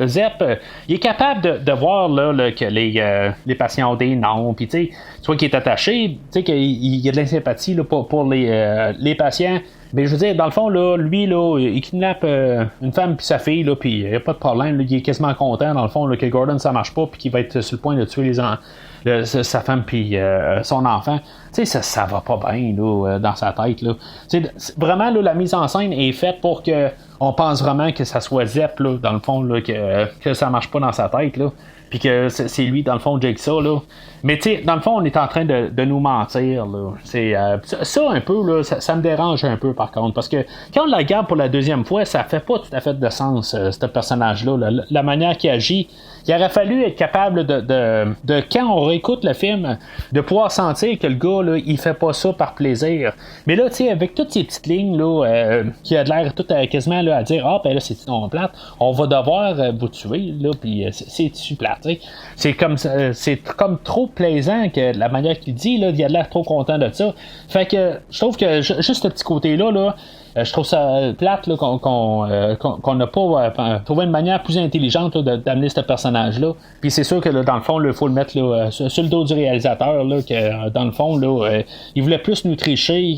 Zepp, il est capable de voir là, que les patients ont des noms. Puis, tu vois qu'il est attaché, tu sais, qu'il y a de la sympathie là, pour les patients. Mais je veux dire, dans le fond, là, lui, là, il kidnappe une femme puis sa fille, là, puis il n'y a pas de problème. Là, il est quasiment content, dans le fond, là, que Gordon, ça marche pas, puis qu'il va être sur le point de tuer sa femme puis son enfant. Tu sais, ça va pas bien là, dans sa tête. Là. Vraiment, là, la mise en scène est faite pour que on pense vraiment que ça soit Zepp, là, dans le fond, là, que ça marche pas dans sa tête. Là. Puis que c'est lui, dans le fond, Jigsaw, là. Mais tu sais, dans le fond, on est en train de nous mentir, là. C'est, ça, un peu, là, ça me dérange un peu, par contre. Parce que quand on la regarde pour la deuxième fois, ça fait pas tout à fait de sens, ce personnage-là. La manière qu'il agit. Il aurait fallu être capable de quand on réécoute le film, de pouvoir sentir que le gars, là, il fait pas ça par plaisir. Mais là, tu sais, avec toutes ces petites lignes, là, qui a de l'air tout quasiment là, à dire, ah, ben là, c'est non plate, on va devoir vous tuer, là, puis c'est plate, tu sais. C'est comme trop plaisant que la manière qu'il dit, là, il a de l'air trop content de ça. Fait que je trouve que juste ce petit côté-là, là, je trouve ça plate là, qu'on n'a pas trouvé une manière plus intelligente là, d'amener ce personnage-là. Puis c'est sûr que là, dans le fond, il faut le mettre là, sur le dos du réalisateur, là, que dans le fond, là, il voulait plus nous tricher,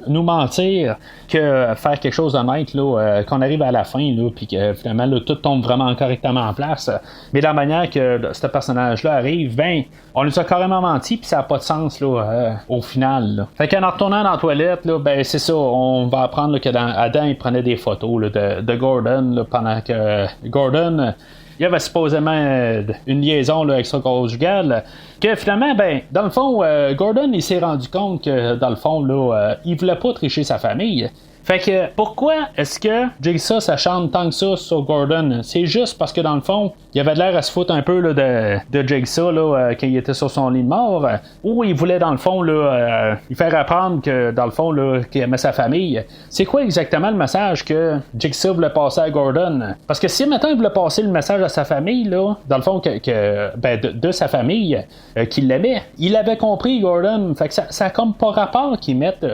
nous mentir, que faire quelque chose d'honnête, là, qu'on arrive à la fin, là, puis que finalement là, tout tombe vraiment correctement en place. Mais la manière que ce personnage-là arrive, ben, on nous a carrément menti, puis ça n'a pas de sens là, au final. Là. Fait qu'en retournant dans la toilette, là, ben c'est ça, on va apprendre comprendre là, que Adam il prenait des photos là, de Gordon là, pendant que Gordon il y avait supposément une liaison là, extra-conjugale. Que finalement, ben, dans le fond, Gordon il s'est rendu compte que dans le fond, là, il voulait pas tricher sa famille. Fait que pourquoi est-ce que Jigsaw s'acharne tant que ça sur Gordon? C'est juste parce que dans le fond, il avait l'air à se foutre un peu là, de Jigsaw là, quand il était sur son lit de mort, ou il voulait dans le fond là, lui faire apprendre que dans le fond là, qu'il aimait sa famille. C'est quoi exactement le message que Jigsaw voulait passer à Gordon? Parce que si maintenant il voulait passer le message à sa famille, là, dans le fond ben, de sa famille, qu'il l'aimait, il avait compris Gordon. Fait que ça a comme pas rapport qu'il mette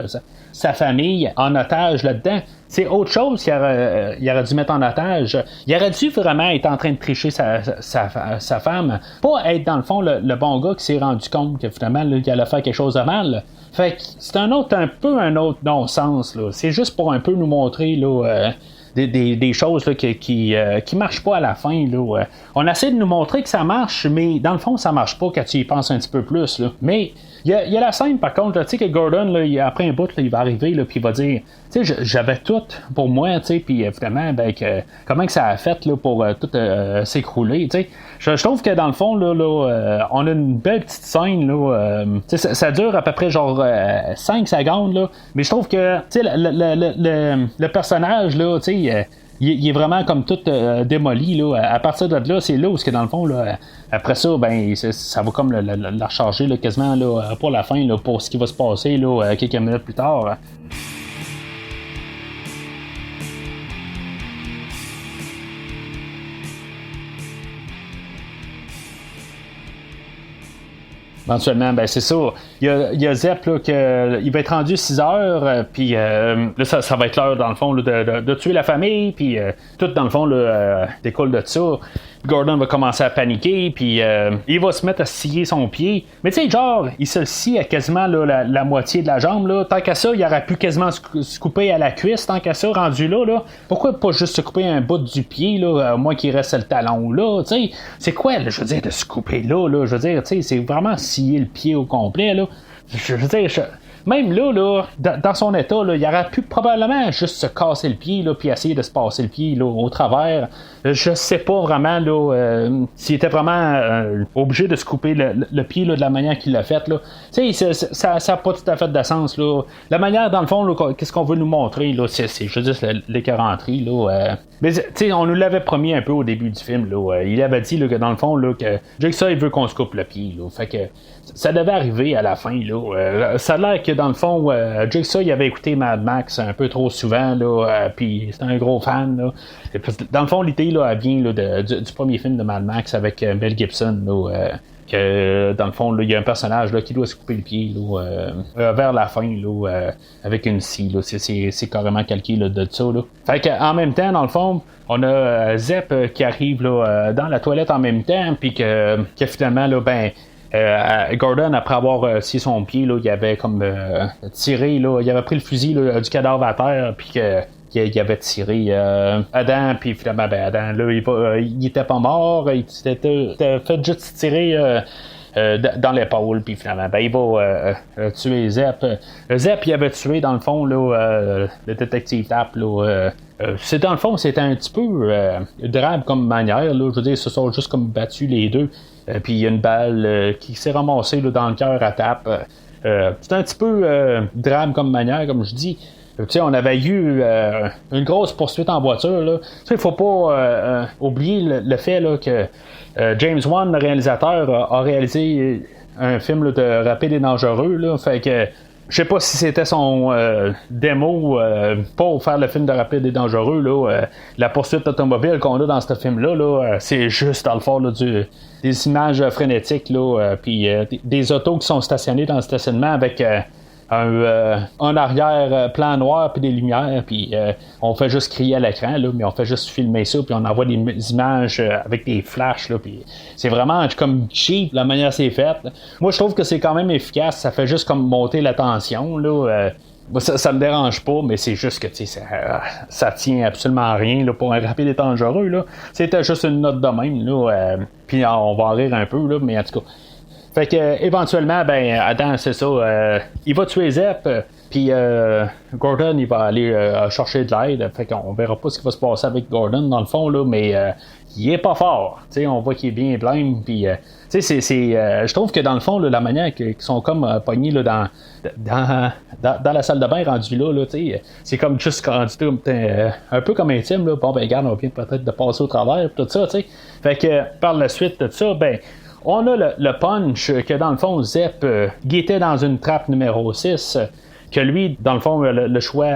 sa famille en otage là-dedans. C'est autre chose qu'il aurait dû mettre en otage. Il aurait dû vraiment être en train de tricher sa femme. Pas être, dans le fond, le bon gars qui s'est rendu compte que finalement, là, il allait faire quelque chose de mal. Fait que c'est un peu un autre non-sens. Là. C'est juste pour un peu nous montrer là, des choses là, qui marchent pas à la fin. Là. On essaie de nous montrer que ça marche, mais dans le fond, ça marche pas quand tu y penses un petit peu plus. Là. Mais il y a la scène, par contre, tu sais, que Gordon, là, après un bout, là, il va arriver, puis il va dire, tu sais, j'avais tout pour moi, tu sais, puis évidemment, ben, comment que ça a fait là, pour tout s'écrouler, tu sais. Je trouve que dans le fond, là, on a une belle petite scène, là, ça dure à peu près genre 5 secondes, là, mais je trouve que, tu sais, le personnage, là, tu sais, il est vraiment comme tout démoli. Là. À partir de là, c'est là où, dans le fond, là, après ça, ben, ça va comme la recharger là, quasiment là, pour la fin, là, pour ce qui va se passer là, quelques minutes plus tard. Éventuellement, ben c'est ça. Il y a Zep là, il va être rendu 6 heures, puis là, ça va être l'heure, dans le fond, là, de tuer la famille, puis tout, dans le fond, là, découle de ça. Gordon va commencer à paniquer, puis il va se mettre à scier son pied. Mais tu sais, genre, il se scie à quasiment là, la moitié de la jambe. Là. Tant qu'à ça, il aurait pu quasiment se couper à la cuisse. Tant qu'à ça, rendu là. Pourquoi pas juste se couper un bout du pied, là, à moins qu'il reste le talon là? Tu sais, c'est quoi, là, je veux dire, de se couper là? Je veux dire, tu sais, c'est vraiment scier le pied au complet. Là. Je veux dire, même là, dans son état, là, il aurait pu probablement juste se casser le pied, là, puis essayer de se passer le pied là, au travers. Je sais pas vraiment là, s'il était vraiment obligé de se couper le pied là, de la manière qu'il l'a fait. Là. Ça n'a pas tout à fait de sens. Là. La manière, dans le fond, là, qu'est-ce qu'on veut nous montrer, là, c'est juste l'écœuranterie. Mais on nous l'avait promis un peu au début du film. Là, il avait dit là, que dans le fond, là, que Jigsaw il veut qu'on se coupe le pied. Là, fait que ça devait arriver à la fin. Là. Ça a l'air que dans le fond, Jigsaw il avait écouté Mad Max un peu trop souvent. Puis c'était un gros fan. Là. Et dans le fond, l'idée là, elle vient là, du premier film de Mad Max avec Mel Gibson. Que dans le fond, là, il y a un personnage là, qui doit se couper le pied là, vers la fin là, avec une scie. Là. C'est carrément calqué là, de ça. Là. Fait qu'en même temps, dans le fond, on a Zep qui arrive là, dans la toilette en même temps, puis que finalement, là, ben. Gordon, après avoir scié son pied, là, il avait comme tiré, là, il avait pris le fusil là, du cadavre à terre, puis qu'il avait tiré Adam, puis finalement, ben, Adam, là, il était pas mort, il s'était fait juste tirer dans l'épaule, puis finalement, ben, il va tuer Zep. Zep, il avait tué, dans le fond, là, le détective Tapp, là. C'est dans le fond, c'était un petit peu drabe comme manière, là. Je veux dire, ils se sont juste comme battus les deux. Puis il y a une balle qui s'est ramassée là, dans le cœur à Tapp. C'est un petit peu drame comme manière, comme je dis. On avait eu une grosse poursuite en voiture. Il ne faut pas oublier le fait là, que James Wan, le réalisateur, a réalisé un film là, de Rapide et Dangereux. Là, fait que je sais pas si c'était son démo pour faire le film de Rapide et Dangereux. Là, la poursuite automobile qu'on a dans ce film-là, c'est juste dans le fond là, des images frénétiques, puis des autos qui sont stationnées dans le stationnement avec un arrière-plan noir puis des lumières, puis on fait juste crier à l'écran, là, mais on fait juste filmer ça, puis on envoie des images avec des flashs, là, puis c'est vraiment comme cheap la manière c'est fait. Moi je trouve que c'est quand même efficace, ça fait juste comme monter la tension, là. Ça me dérange pas, mais c'est juste que ça tient absolument à rien là, pour un Rapide et Dangereux. Là. C'était juste une note de même, puis on va en rire un peu, là, mais en tout cas. Fait que éventuellement, ben Adam, c'est ça, il va tuer Zep, puis Gordon, il va aller chercher de l'aide. Fait qu'on verra pas ce qui va se passer avec Gordon dans le fond, là, mais il est pas fort. T'sais, on voit qu'il est bien blême, puis je trouve que dans le fond, là, la manière qu'ils sont comme pognés là, dans la salle de bain rendue là, c'est comme juste rendu un peu comme intime. Là. Bon, ben, regarde, on vient peut-être de passer au travers, tout ça, tu sais. Fait que par la suite de ça, ben, on a le punch que dans le fond, Zep guettait dans une trappe numéro 6. Que lui, dans le fond, le choix,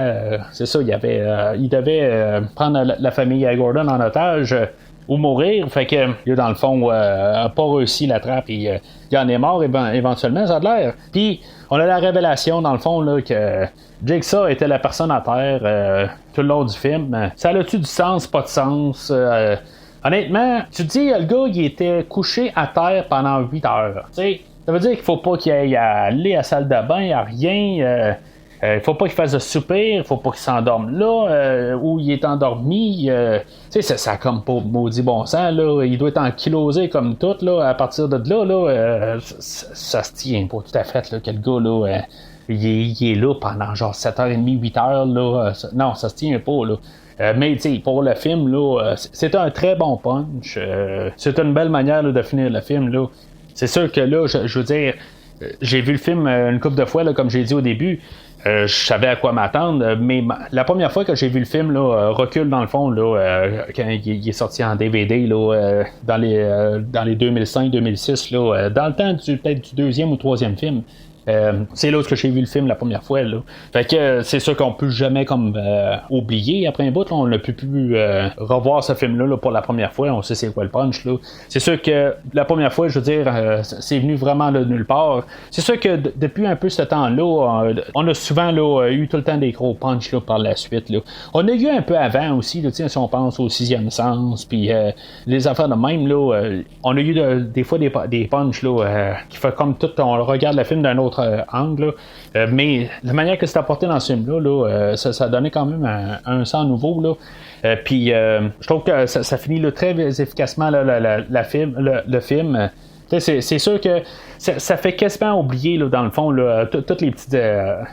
c'est ça, il devait prendre la famille à Gordon en otage. Ou mourir, fait que il a dans le fond pas réussi la trappe et il en est mort éventuellement, ça a l'air. Puis on a la révélation dans le fond là, que Jigsaw était la personne à terre tout le long du film. Ça a-tu du sens, pas de sens? Honnêtement, tu te dis le gars il était couché à terre pendant 8 heures. T'sais, ça veut dire qu'il faut pas qu'il aille aller à la salle de bain, à rien. Il faut pas qu'il fasse de soupir, il faut pas qu'il s'endorme là, où il est endormi. Ça a comme pas maudit bon sens, là. Il doit être ankylosé comme tout, là. À partir de là, ça se tient pas tout à fait, là, que le gars, là, il est là pendant genre 7h30, 8h, là. Non, ça se tient pas, là. Mais pour le film, là, c'est un très bon punch. C'est une belle manière là, de finir le film, là. C'est sûr que là, je veux dire, j'ai vu le film une couple de fois, là, comme j'ai dit au début. Je savais à quoi m'attendre, mais la première fois que j'ai vu le film, là, recule dans le fond, là, quand il est sorti en DVD, là, dans les 2005-2006, là, dans le temps peut-être du deuxième ou troisième film. C'est là où j'ai vu le film la première fois. Là. Fait que c'est sûr qu'on peut jamais comme oublier après un bout. Là, on n'a pu revoir ce film-là là, pour la première fois. On sait c'est quoi le punch. Là. C'est sûr que la première fois, je veux dire, c'est venu vraiment de nulle part. C'est sûr que depuis un peu ce temps-là, on a souvent là, eu tout le temps des gros punchs là, par la suite. Là. On a eu un peu avant aussi, là, si on pense au sixième sens, puis les affaires de même, là, on a eu des fois des punchs là, qui fait comme tout, on regarde le film d'un autre angle, mais la manière que c'est apporté dans ce film-là, là, ça donnait quand même un sens nouveau. Là. Puis je trouve que ça finit là, très efficacement là, le film. C'est sûr que ça fait quasiment oublier là, dans le fond là, toutes les petites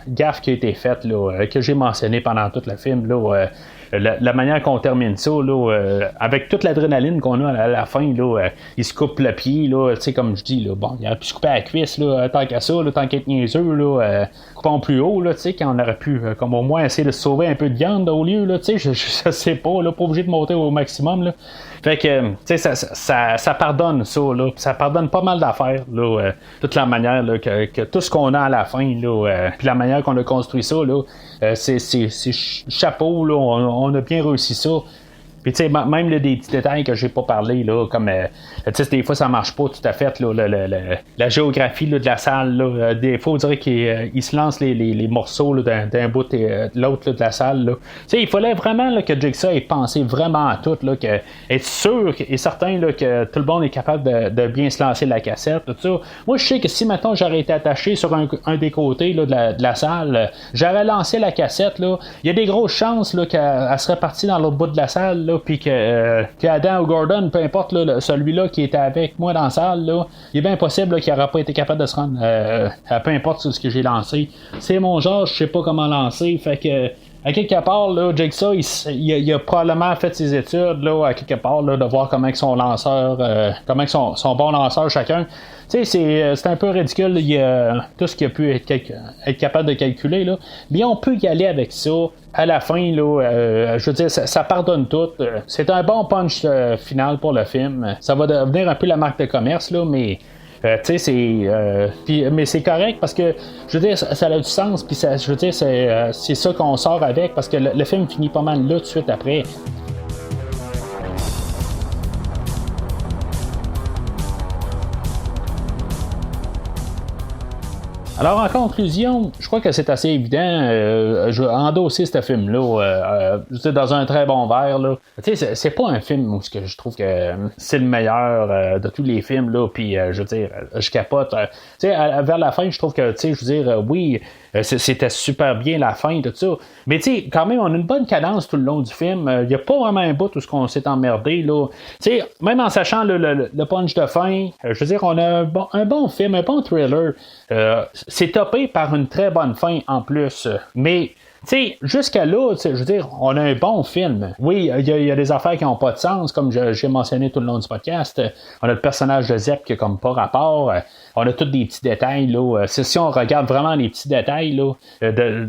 gaffes qui ont été faites là, que j'ai mentionnées pendant tout le film. Là, la manière qu'on termine ça, là, avec toute l'adrénaline qu'on a à la fin, là, il se coupe le pied, là, comme je dis, là, bon, il aurait pu se couper la cuisse, là, tant qu'à ça, là, tant qu'être niaiseux, là, coupons plus haut, là, quand on aurait pu comme au moins essayer de se sauver un peu de viande au lieu, là, je sais pas, là, pas obligé de monter au maximum. Là. Fait que, ça pardonne ça, là, ça pardonne pas mal d'affaires, là, toute la manière là, que tout ce qu'on a à la fin, là, puis la manière qu'on a construit ça, là, c'est chapeau, là, on a bien réussi ça. Puis tu sais, même là, des petits détails que j'ai pas parlé, là, comme tu sais, des fois ça marche pas tout à fait, là, la géographie là, de la salle, là, des fois on dirait qu'il se lance les morceaux là, d'un bout et de l'autre là, de la salle. Tu sais, il fallait vraiment là, que Jigsaw ait pensé vraiment à tout, là, être sûr et certain là, que tout le monde est capable de bien se lancer la cassette. Tout ça. Moi je sais que si maintenant j'aurais été attaché sur un des côtés là, de la salle, j'aurais lancé la cassette, là, il y a des grosses chances là, qu'elle serait partie dans l'autre bout de la salle. Là, puis que Adam ou Gordon, peu importe là, celui-là qui était avec moi dans la salle, là, il est bien possible là, qu'il n'aurait pas été capable de se rendre à peu importe ce que j'ai lancé. C'est mon genre, je sais pas comment lancer, fait que à quelque part, là, Jigsaw, il a probablement fait ses études là, à quelque part là, de voir comment que son lanceur, comment que son bon lanceur chacun. Tu sais, c'est un peu ridicule, il y a tout ce qu'il a pu être capable de calculer, là. Mais on peut y aller avec ça. À la fin, là, je veux dire, ça pardonne tout. C'est un bon punch final pour le film. Ça va devenir un peu la marque de commerce, là, mais tu sais, mais c'est correct parce que, je veux dire, ça a du sens, puis je veux dire, c'est ça qu'on sort avec, parce que le film finit pas mal là tout de suite après. Alors, en conclusion, je crois que c'est assez évident. Je vais endosser ce film-là dans un très bon verre. Là. Tu sais, c'est pas un film où je trouve que c'est le meilleur de tous les films. Là, puis, je veux dire, je capote. Tu sais, vers la fin, je trouve que, tu sais, je veux dire, oui, c'était super bien la fin, tout ça. Mais, tu sais, quand même, on a une bonne cadence tout le long du film. Il n'y a pas vraiment un bout où on s'est emmerdé. Là. Tu sais, même en sachant le punch de fin, je veux dire, on a un bon film, un bon thriller. C'est topé par une très bonne fin en plus. Mais, tu sais, jusqu'à là, je veux dire, on a un bon film. Oui, il y a des affaires qui n'ont pas de sens, comme j'ai mentionné tout le long du podcast. On a le personnage de Zep qui a comme pas rapport. On a tous des petits détails. Là. Si on regarde vraiment les petits détails, là,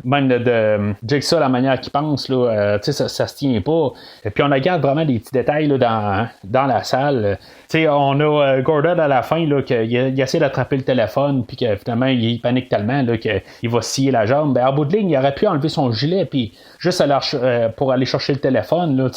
même de Jigsaw, la manière qu'il pense, là, ça se tient pas. Et puis on regarde vraiment des petits détails là, dans la salle. On a Gordon à la fin là, il essaie d'attraper le téléphone, puis que finalement il panique tellement là, qu'il va scier la jambe. Ben, en bout de ligne, il aurait pu enlever son gilet, puis juste pour aller chercher le téléphone. Là,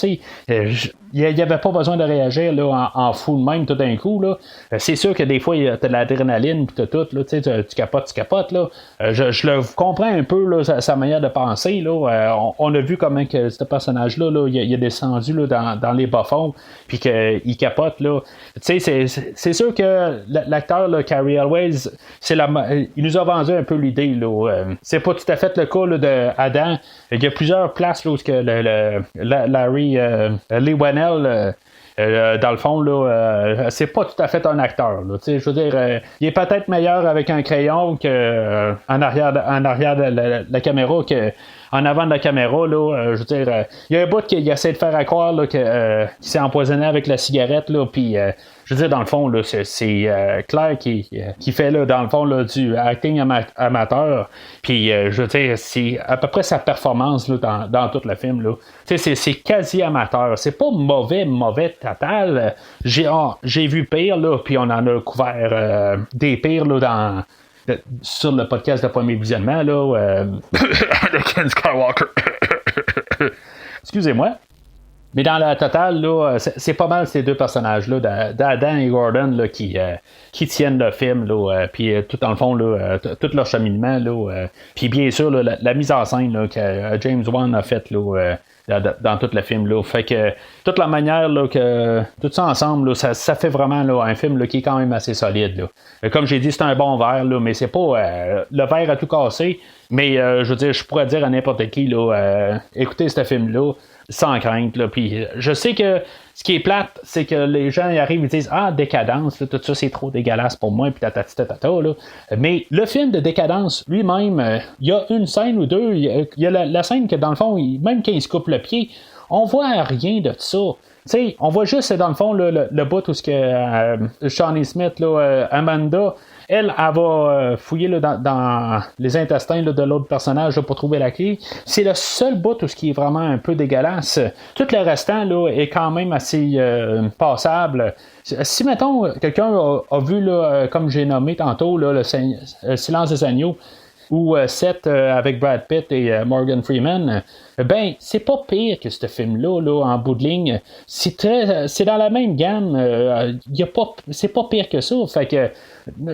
il n'y avait pas besoin de réagir là, en fou de même tout d'un coup. Là. C'est sûr que des fois, tu as de l'adrénaline, puis tout, là, tu capotes. Là. Je le comprends un peu, là, sa manière de penser. Là. On a vu comment que ce personnage-là, là, il est descendu là, dans les bas-fonds, puis qu'il capote. Là. C'est sûr que l'acteur, là, Cary Elwes, il nous a vendu un peu l'idée. Là. C'est pas tout à fait le cas là, de Adam. Il y a plusieurs places là, où Larry Lee Whannell, dans le fond, là, c'est pas tout à fait un acteur. Là, je veux dire, il est peut-être meilleur avec un crayon en arrière de la caméra que en avant de la caméra. Là, je veux dire, il y a un bout qu'il essaie de faire croire là, qu'il s'est empoisonné avec la cigarette, là, puis je veux dire, dans le fond, là, c'est Claire qui fait, là, dans le fond, là, du acting amateur. Puis, je veux dire, c'est à peu près sa performance là, dans tout le film. Là. C'est quasi amateur. C'est pas mauvais total. J'ai vu pire, là, puis on en a couvert des pires là, sur le podcast de premier visionnement. Là, de Ken Skywalker. Excusez-moi. Mais dans la totale, là, c'est pas mal ces deux personnages-là, d'Adam et Gordon, là, qui tiennent le film, là, puis tout dans le fond, là, tout leur cheminement, là, puis bien sûr, là, la mise en scène là, que James Wan a faite là, dans tout le film. Là. Fait que toute la manière là, que tout ça ensemble, là, ça fait vraiment là, un film là, qui est quand même assez solide. Là. Comme j'ai dit, c'est un bon verre, là, mais c'est pas le verre à tout casser. Mais je veux dire, je pourrais dire à n'importe qui là, écoutez ce film-là sans crainte. Là. Puis je sais que ce qui est plate, c'est que les gens y arrivent et disent ah, décadence, là, tout ça c'est trop dégueulasse pour moi, puis tatata. Là. Mais le film de décadence lui-même, il y a une scène ou deux, il y a la scène que dans le fond, même quand il se coupe le pied, on voit rien de ça. T'sais, on voit juste dans le fond le bout où Shawnee Smith, là, Amanda, elle va fouiller là, dans les intestins là, de l'autre personnage là, pour trouver la clé. C'est le seul bout où ce qui est vraiment un peu dégueulasse. Tout le restant là, est quand même assez passable. Si, mettons, quelqu'un a vu, là, comme j'ai nommé tantôt, là, le Silence des agneaux, ou Seth avec Brad Pitt et Morgan Freeman, ben c'est pas pire que ce film-là, là, en bout de ligne. C'est dans la même gamme. C'est pas pire que ça. Fait que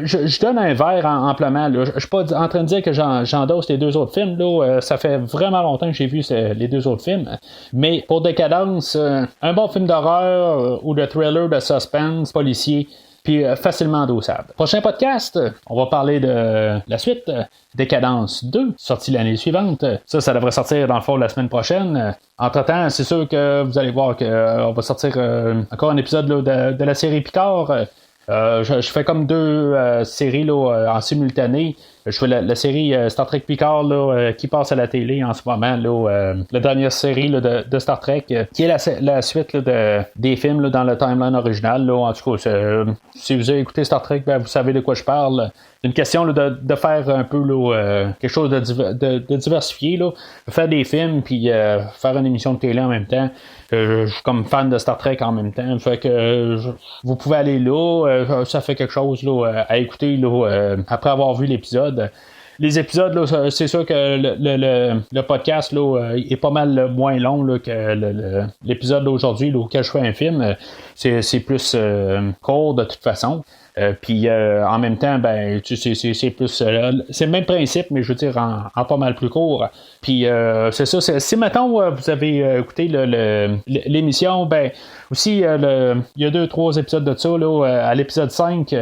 je donne un verre amplement. Là. Je suis pas en train de dire que j'endosse les deux autres films. Là. Ça fait vraiment longtemps que j'ai vu les deux autres films. Mais pour décadence, un bon film d'horreur ou de thriller, de suspense, policier, puis facilement endossable. Prochain podcast, on va parler de la suite, Décadence 2, sortie l'année suivante. Ça devrait sortir dans le fond la semaine prochaine. Entre-temps, c'est sûr que vous allez voir qu'on va sortir encore un épisode là, de la série Picard. Je fais comme deux séries là, en simultané. Je fais la série Star Trek Picard là, qui passe à la télé en ce moment. Là, la dernière série là, de Star Trek, qui est la suite là, des films là, dans le timeline original. Là. En tout cas, si vous avez écouté Star Trek, ben, vous savez de quoi je parle. C'est une question là, de faire un peu là, quelque chose de diversifié. Là. Faire des films puis faire une émission de télé en même temps. Je suis comme fan de Star Trek en même temps. Fait que vous pouvez aller là. Ça fait quelque chose là, à écouter là, après avoir vu l'épisode. Les épisodes, là, c'est sûr que le podcast là, est pas mal moins long là, que l'épisode d'aujourd'hui là, auquel je fais un film. C'est plus court de toute façon. Puis en même temps, ben, c'est plus. C'est le même principe, mais je veux dire en pas mal plus court. Puis c'est ça. Si maintenant vous avez écouté l'émission, ben aussi il y a 2-3 épisodes de ça, là, à l'épisode 5.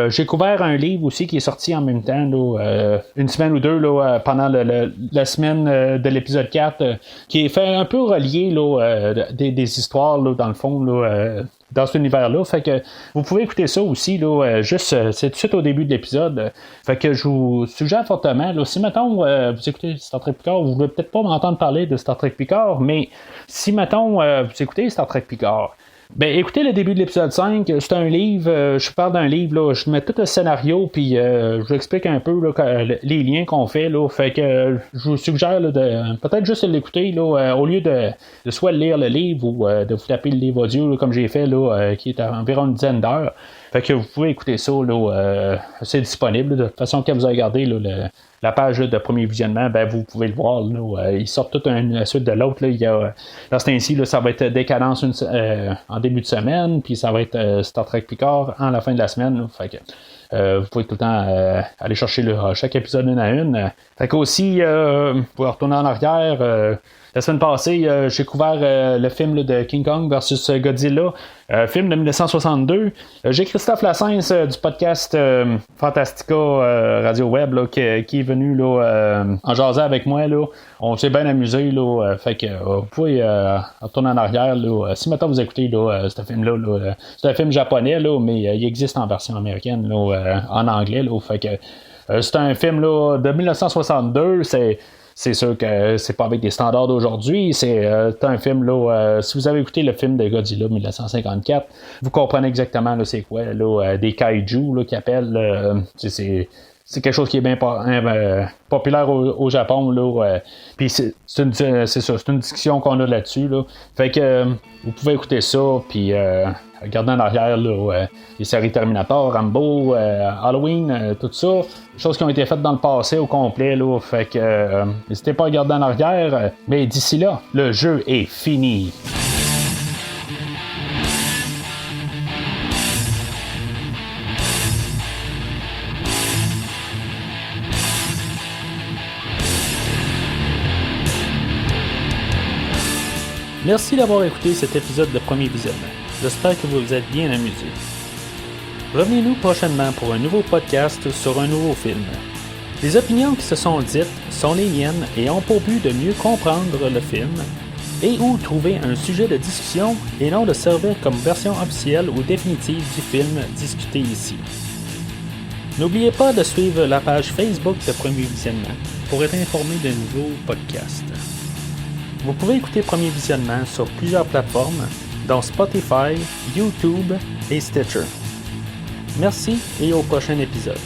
J'ai couvert un livre aussi qui est sorti en même temps, là, une semaine ou deux là, pendant la semaine de l'épisode 4, qui est fait un peu relié là, des histoires là, dans le fond. Là, dans cet univers-là. Fait que vous pouvez écouter ça aussi, là, juste, c'est tout de suite au début de l'épisode. Fait que je vous suggère fortement, là, si mettons vous écoutez Star Trek Picard, vous ne voulez peut-être pas m'entendre parler de Star Trek Picard, mais si mettons vous écoutez Star Trek Picard, ben écoutez le début de l'épisode 5, c'est un livre, je parle d'un livre, là, je mets tout le scénario, puis je vous explique un peu là, les liens qu'on fait, là, fait que je vous suggère là, de peut-être juste l'écouter, là, au lieu de soit lire le livre ou de vous taper le livre audio, là, comme j'ai fait, là, qui est à environ une dizaine d'heures. Fait que vous pouvez écouter ça, là, c'est disponible. De toute façon, quand vous avez regardé là, la page là, de premier visionnement, ben, vous pouvez le voir. Là, ils sortent toute une suite de l'autre. Là, il y a, dans ce temps-ci, ça va être Décadence en début de semaine, puis ça va être Star Trek Picard en la fin de la semaine. Là, fait que, vous pouvez tout le temps aller chercher chaque épisode une à une. Fait que aussi, vous pouvez retourner en arrière. La semaine passée, j'ai couvert le film là, de King Kong versus Godzilla, film de 1962. J'ai Christophe Lassens du podcast Fantastica Radio Web là, qui est venu là, en jaser avec moi. Là. On s'est bien amusé. Là, fait que vous pouvez retourner en arrière. Là, si maintenant vous écoutez là, ce film-là, là, c'est un film japonais, là, mais il existe en version américaine, là, en anglais. Là, fait que c'est un film là, de 1962. C'est sûr que c'est pas avec des standards d'aujourd'hui. C'est un film, là, si vous avez écouté le film de Godzilla 1954, vous comprenez exactement là, c'est quoi, là, des kaiju là, qu'ils appellent. C'est quelque chose qui est bien populaire au Japon. Là, puis c'est une discussion qu'on a là-dessus. Là. Fait que vous pouvez écouter ça, puis regarder en arrière là, les séries Terminator, Rambo, Halloween, tout ça. Des choses qui ont été faites dans le passé au complet. Là, fait que n'hésitez pas à regarder en arrière. Mais d'ici là, le jeu est fini. Merci d'avoir écouté cet épisode de Premier Visionnement. J'espère que vous vous êtes bien amusés. Revenez-nous prochainement pour un nouveau podcast sur un nouveau film. Les opinions qui se sont dites sont les miennes et ont pour but de mieux comprendre le film et ou trouver un sujet de discussion et non de servir comme version officielle ou définitive du film discuté ici. N'oubliez pas de suivre la page Facebook de Premier Visionnement pour être informé de nouveaux podcasts. Vous pouvez écouter Premier Visionnement sur plusieurs plateformes, dont Spotify, YouTube et Stitcher. Merci et au prochain épisode.